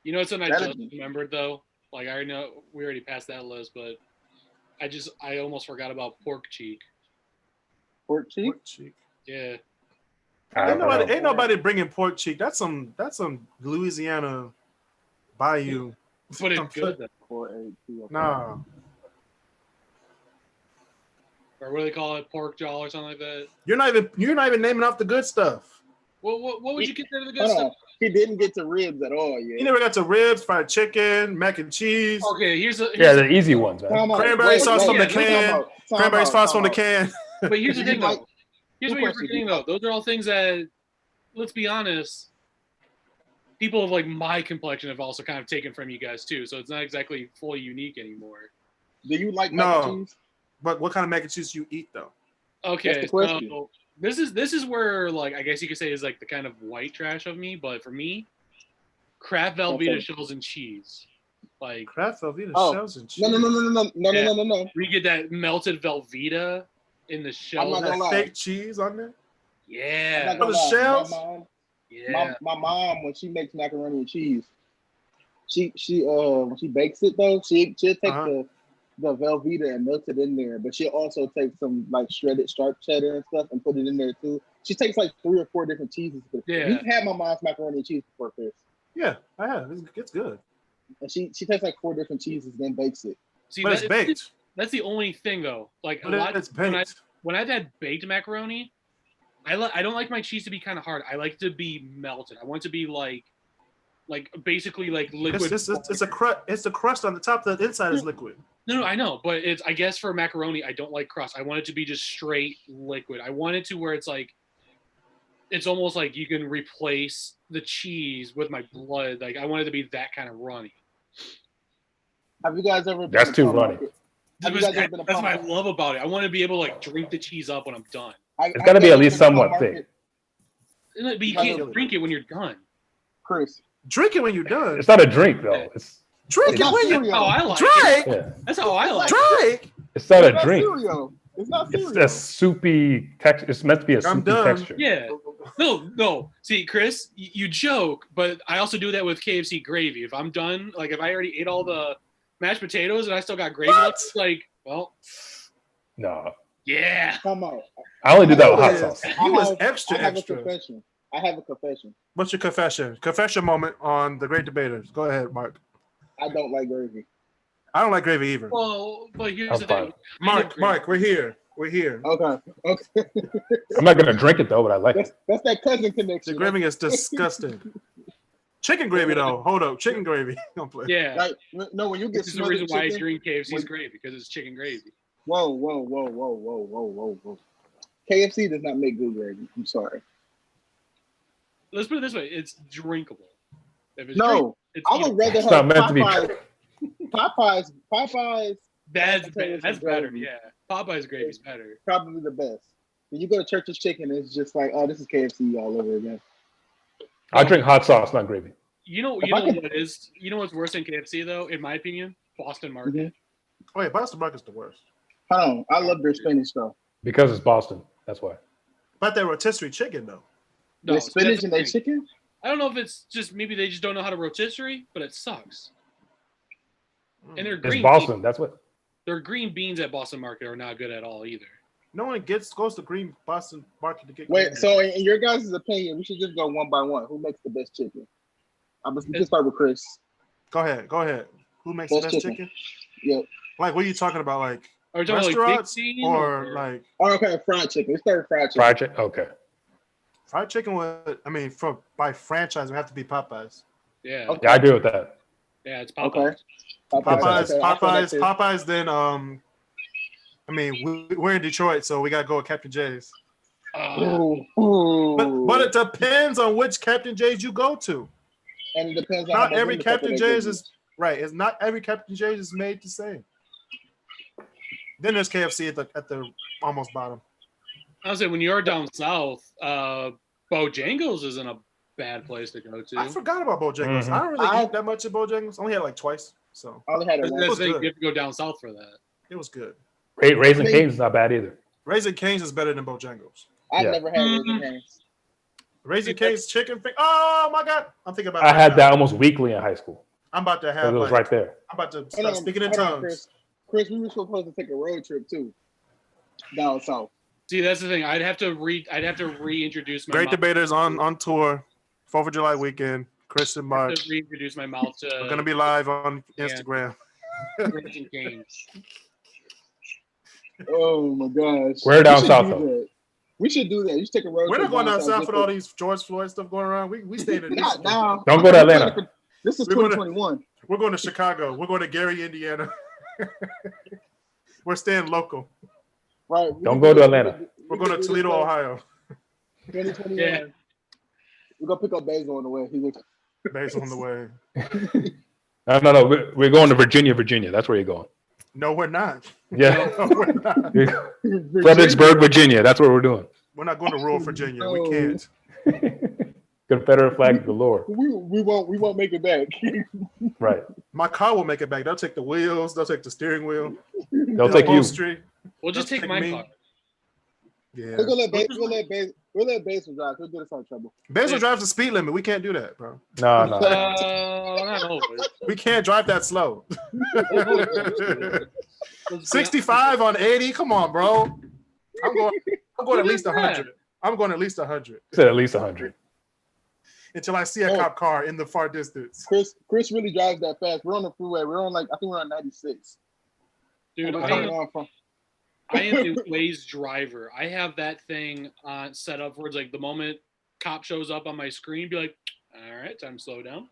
You know something I That'd just be- remembered though? Like I already know we already passed that list, but I almost forgot about pork cheek. Pork cheek? Pork cheek. Yeah. I don't know. Ain't nobody bringing pork cheek. That's some Louisiana bayou. But it's good though. 482. Nah. Or what do they call it? Pork jaw or something like that. You're not even naming off the good stuff. What would you consider the good Hold stuff? on. He didn't get to ribs at all yet. You never got to ribs, fried chicken, mac and cheese, Okay, here's Yeah, the easy ones, man. Time out. Cranberry sauce from the can. cranberry sauce from the can. But here's the thing Like- though. Here's Good what you're question. forgetting though. Those are all things that, let's be honest, people of like my complexion have also kind of taken from you guys too. So it's not exactly fully unique anymore. Do you like mac and cheese? But what kind of mac and cheese do you eat though? Okay, That's the question. so this is where like I guess you could say is like the kind of white trash of me, but for me, Kraft Velveeta Okay. shells and cheese. Like Kraft Velveeta Oh, shells and cheese. No. we get that melted Velveeta in the shell. not That gonna lie. fake cheese on there. I'm Yeah. not gonna the lie. shells? Yeah. My mom, when she makes macaroni and cheese, she when she bakes it though, she'll take Uh-huh. the Velveeta and melt it in there, but she'll also take some like shredded sharp cheddar and stuff and put it in there too. She takes like 3 or 4 different cheeses. Yeah. You've had my mom's macaroni and cheese before, Chris. Yeah, I have. It's good, And she takes like 4 different cheeses, then bakes it. See, but it's baked. That's the only thing though. Like a But lot it's when baked. when I've had baked macaroni, I don't like my cheese to be kind of hard. I like it to be melted. I want it to be like basically like liquid. It's a crust. It's the crust on the top. The inside is liquid. No, I know, but it's I guess for macaroni, I don't like crust. I want it to be just straight liquid. I want it to where it's like it's almost like you can replace the cheese with my blood. Like I want it to be that kind of runny. Have you guys ever been That's to too Pawn runny. Market? Have you guys ever been to That's Pawn what I Market? love about it. I want to be able to like drink the cheese up when I'm done. It's gotta be at least somewhat thick. But you can't drink it when you're done. Chris. Drink it when you're done. It's not a drink though. Drink It's it not when you That's how I like drink. it. Yeah. That's how I like it. Drink. It's not It's a drink. cereal. It's not It's cereal. a soupy texture. It's meant to be a I'm soupy done. texture. Yeah. No. See, Chris, you joke, but I also do that with KFC gravy. If I'm done, like if I already ate all the mashed potatoes and I still got gravy left, it's like, well, No, yeah. Come on. I only do that with hot Yes. sauce. He was I extra. have a confession. I have a confession. What's your confession? Confession moment on the Great Debaters. Go ahead, Mark. I don't like gravy. I don't like gravy either. Well, but here's I'm the fine. thing. Mark, we're here. We're here. Okay. I'm not gonna drink it though, but I like it. That's that cousin The connection. gravy is disgusting. Chicken gravy though. Hold up. Chicken gravy. Don't play. Yeah. Like, no, when you get This is the reason smothered why I chicken. drink KFC's gravy because it's chicken gravy. Whoa. KFC does not make good gravy. I'm sorry. Let's put it this way: it's drinkable. If it's No, it's I would rather It's have not meant to be. Potatoes that's potatoes that's and better. gravy. Yeah, Popeye's gravy is better. probably the best. When you go to Church's Chicken, it's just like, oh, this is KFC all over again. I drink hot sauce, not gravy. You know If I could- what is? You know what's worse than KFC though, in my opinion? Boston Market. Wait, Boston Market's the worst. Hold on, I love their spinach though. Because it's Boston. That's why. But their rotisserie chicken though. No, Their see, spinach that's and the their thing. chicken. I don't know if it's just maybe they just don't know how to rotisserie, but it sucks. And their It's green Boston. That's what. their green beans at Boston Market are not good at all either. No one goes to Green Boston Market to get. Wait, green. so in your guys' opinion, we should just go one by one. Who makes the best chicken? We can start with Chris. Go ahead. Who makes the Best best chicken. chicken? Yep. Like, what are you talking about? Like Are we talking like restaurants big scene or like Oh, okay, fried chicken. We start with fried chicken. Fried chicken. Okay. fried chicken? By franchise, we have to be Popeyes. Yeah, Okay. Yeah, I agree with that. yeah, it's Okay. Popeyes. Popeyes. Okay, I feel that too. Popeyes. Then we're in Detroit, so we gotta go with Captain J's. Ooh. But it depends on which Captain J's you go to. And it depends on how Not much every lemon pepper Captain they give J's you. is right. It's not every Captain J's is made the same. Then there's KFC at the almost bottom. I was saying when you're down south, Bojangles isn't a bad place to go to. I forgot about Bojangles. Mhm. I don't really eat that much at Bojangles. Only had like twice, so I only had it That's once. the thing, good. you have to go down south for that. it was good. Raising Cane's is not bad either. Raising Cane's is better than Bojangles. I've Yeah. never had Raising Cane's. Raising Cane's chicken thing. Oh my god! I'm thinking about. it I right had now. that almost weekly in high school. I'm about to It have. was Like, right there. I'm about to Hold start on, speaking in hold on, tongues. Chris, we were supposed to take a road trip too. Down south. See, that's the thing. I'd have to reintroduce my Great mouth. Debaters on tour. 4th of July weekend. Chris and I Mark. have to reintroduce my mouth to We're gonna be live on Yeah. Instagram. Raising Cane's. Oh my gosh. We're down We should south, do though. that. We should do that. You should take a road We're trip. not going down south just with all these George Floyd stuff going around. We staying in. Not now. Don't go to Atlanta. This is We're going to- 2021. We're going to Chicago. We're going to Gary, Indiana. We're staying local. Right. Don't go to Atlanta. We're going to Toledo, Ohio. 2021. Yeah. We're gonna pick up Basil on the way. He's like, Based on the way. No. We're going to Virginia. That's where you're going. No, we're not. Yeah. No, we're not. Fredericksburg, Virginia. That's what we're doing. We're not going to rural Virginia. No. We can't. Confederate flag galore. we won't make it back. Right. My car will make it back. They'll take the wheels. They'll take the steering wheel. They'll the take you. upholstery. We'll just Just take take my me. car. Yeah. We'll let Basil drive. He'll get us out of trouble. Basil drives the speed limit. We can't do that, bro. No. Not always. We can't drive that slow. Let's be 65 on 80. Come on, bro. I'm going at least 100. I'm going at least 100 Said at least 100. until I see a cop car in the far distance. Chris really drives that fast. We're on the freeway. We're on I think we're on 96. Dude, We're I coming am on from- a Waze driver. I have that thing set up where it's like the moment cop shows up on my screen, be like, all right, time to slow down.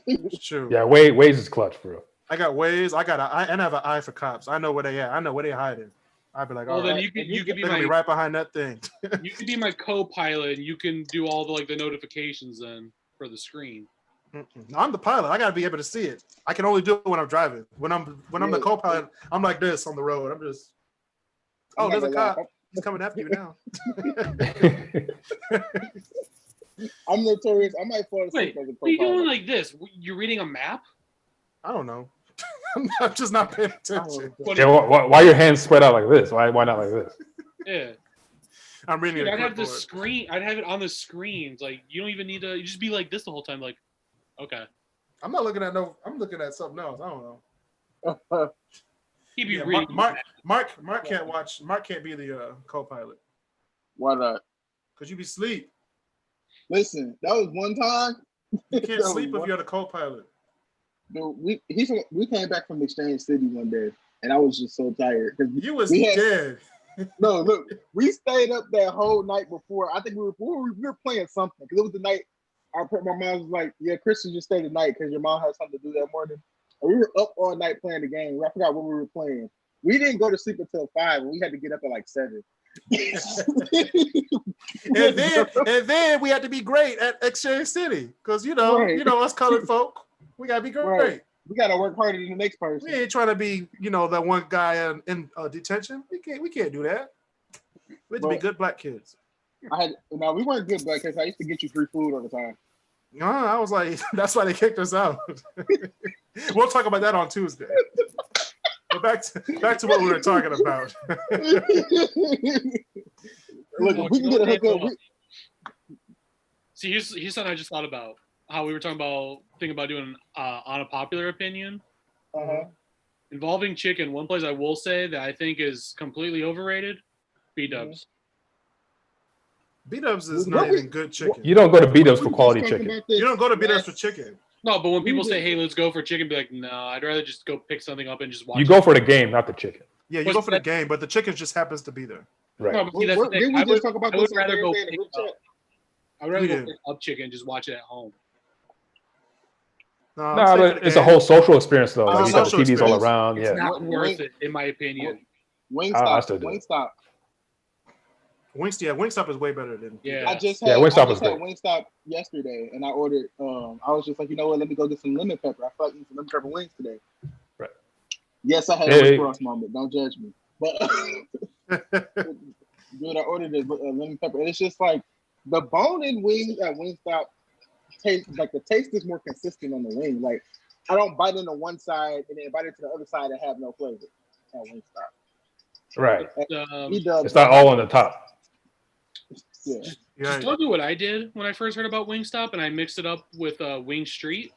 It's true. Yeah, Waze is clutch, bro. I got ways. I have an eye for cops. I know where they at. I know where they hiding. I'd be like, Well, all then right. you could be They're gonna be my right behind that thing. you could be my co-pilot, and you can do all the the notifications then for the screen. I'm the pilot. I gotta be able to see it. I can only do it when I'm driving. When I'm the co-pilot, I'm like this on the road. I'm just. Oh, there's a cop. He's coming after you now. I'm notorious. I might fall asleep Wait, as a what are you doing co-pilot. like this? You're reading a map? I don't know. I'm just not paying attention. What Yeah, why your hands spread out like this? Why not like this? Yeah. I'm reading. Dude, a I'd have the clipboard. screen. I'd have it on the screens. Like you don't even need to. You just be like this the whole time. Like, okay. I'm not looking at no. I'm looking at something else. I don't know. He'd be Yeah, reading. Mark can't watch. Mark can't be the co-pilot Why not? because you be sleep. Listen, that was one time. You can't That was sleep if one- you're the co-pilot. Dude, we came back from Exchange City one day, and I was just so tired. You was We had- dead. No, look, we stayed up that whole night before. I think we were playing something because it was the night. My mom was like, "Yeah, Chris, you just stay the night because your mom had something to do that morning." And we were up all night playing the game. I forgot what we were playing. We didn't go to sleep until 5, and we had to get up at like 7. and then we had to be great at Exchange City because Right. us colored folk, we gotta be great. Right. We gotta work harder than the next person. We ain't trying to be that one guy in detention. We can't do that. We have to be But- good black kids. We weren't good black kids. I used to get you free food all the time. I was like, that's why they kicked us out. We'll talk about that on Tuesday. But back to what we were talking about. Look, if we can get a hookup. See, here's something I just thought about. How we were thinking about doing on a popular opinion involving chicken. One place I will say that I think is completely overrated: B-dubs. B-dubs is What not we- even good chicken. You don't go to B-dubs We for were quality just talking chicken. about this You don't go to B-dubs last- for chicken. No, but when people We say, did. "Hey, let's go for chicken," be like, "No, I'd rather just go pick something up and just watch." You it." go for the game, not the chicken. Yeah, you What's go for the that? game, but the chicken just happens to be there. Right. No, but see, that's the thing. Didn't we just talk about I would this rather go in the pick group up. chat? I would rather We go did. pick up chicken and just watch it at home. No, I'm No, saying but for the it's a game. whole social experience though. It's Like a you got the social TVs all experience. around. It's Yeah. not Wing- worth it, in my opinion. I still do. Wingstop. Wingstop is way better than. Yeah. I just Yeah, had Wingstop is had great. Wingstop yesterday, and I ordered. I was just like, you know what? Let me go get some lemon pepper. I feel like eating some lemon pepper wings today. Right. Yes, I had Hey. a cross moment. Don't judge me. But dude, I ordered a lemon pepper, and it's just like the bone-in wings at Wingstop taste like the taste is more consistent on the wing. Like I don't bite into one side and then bite into the other side and have no flavor at Wingstop. Right. B-dubs, It's not all on the top. Yeah. Just don't do what I did when I first heard about Wingstop, and I mixed it up with Wing Street.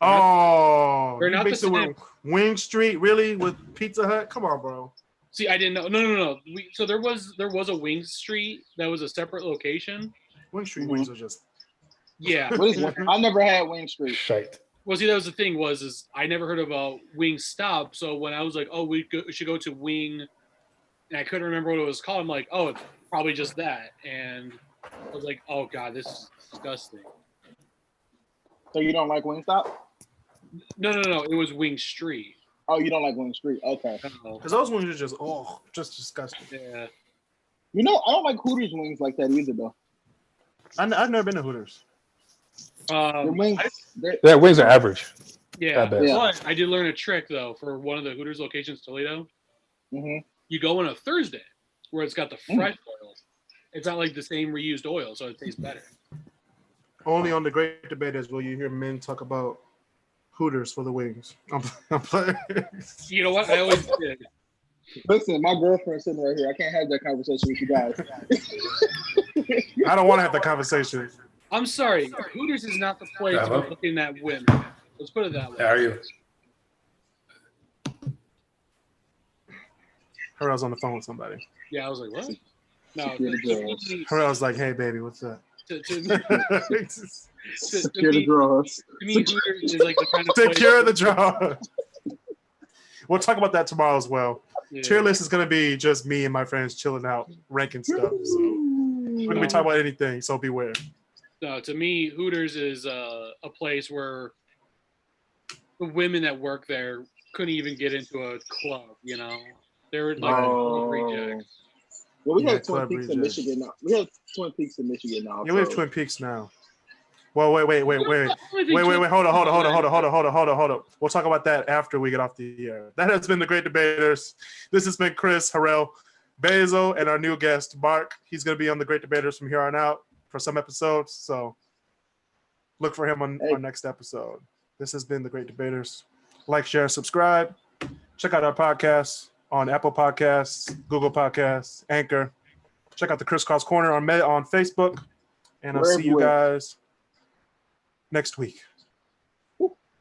Oh, They're you not the mixed it with same. Wing Street, really? With Pizza Hut? Come on, bro. See, I didn't know. No. So there was a Wing Street that was a separate location. Wing Street Mhm. wings are just. Yeah. What is it? I never had Wing Street. Shite. Well, see, that was the thing is I never heard of a Wing Stop. So when I was like, oh, we should go to Wing, and I couldn't remember what it was called. I'm like, oh, it's probably just that. And I was like, oh god, this is disgusting. So you don't like Wingstop? No. It was Wing Street. Oh, you don't like Wing Street? Okay. Oh, Because those wings are just disgusting. yeah. You know, I don't like Hooters wings like that either, though. I've never been to Hooters. Their wings, they're- Their wings are average. Yeah. At best. Yeah. But I did learn a trick though for one of the Hooters locations, Toledo. Mhm. You go on a Thursday where it's got the fresh oil. It's not like the same reused oil, so it tastes better. Only on the Great Debaterz will you hear men talk about Hooters for the wings. I'm playing. You know what? I always did. Listen, my girlfriend's sitting right here. I can't have that conversation with you guys. I don't want to have that conversation. I'm sorry. Hooters is not the place Yeah, for huh? looking at women. Let's put it that way. How are you? Harrell's on the phone with somebody. Yeah, I was like, what? No, Secure the girls. Harrell's like, hey, baby, what's up? to Secure the me, drawers. to me, Hooters is like the kind of Take place care of the draw. We'll talk about that tomorrow as well. Yeah. Tier list is going to be just me and my friends chilling out, ranking stuff. So we're going to be talking about anything, so beware. No, to me, Hooters is a place where the women that work there couldn't even get into a club. They were like Right. rejects. Well, we Yeah, have Twin club Peaks in rejects. Michigan now. We have Twin Peaks in Michigan now. Yeah, we have so- Twin Peaks now. Well, wait. I only think Hold on. We'll talk about that after we get off the air. That has been the Great Debaters. This has been Chris, Harrell, Bezo, and our new guest, Mark. He's going to be on the Great Debaters from here on out for some episodes. So look for him on our next episode. This has been the Great Debaters. Like, share, subscribe. Check out our podcasts on Apple Podcasts, Google Podcasts, Anchor. Check out the KrisCross Corner on Facebook. And I'll see you guys next week.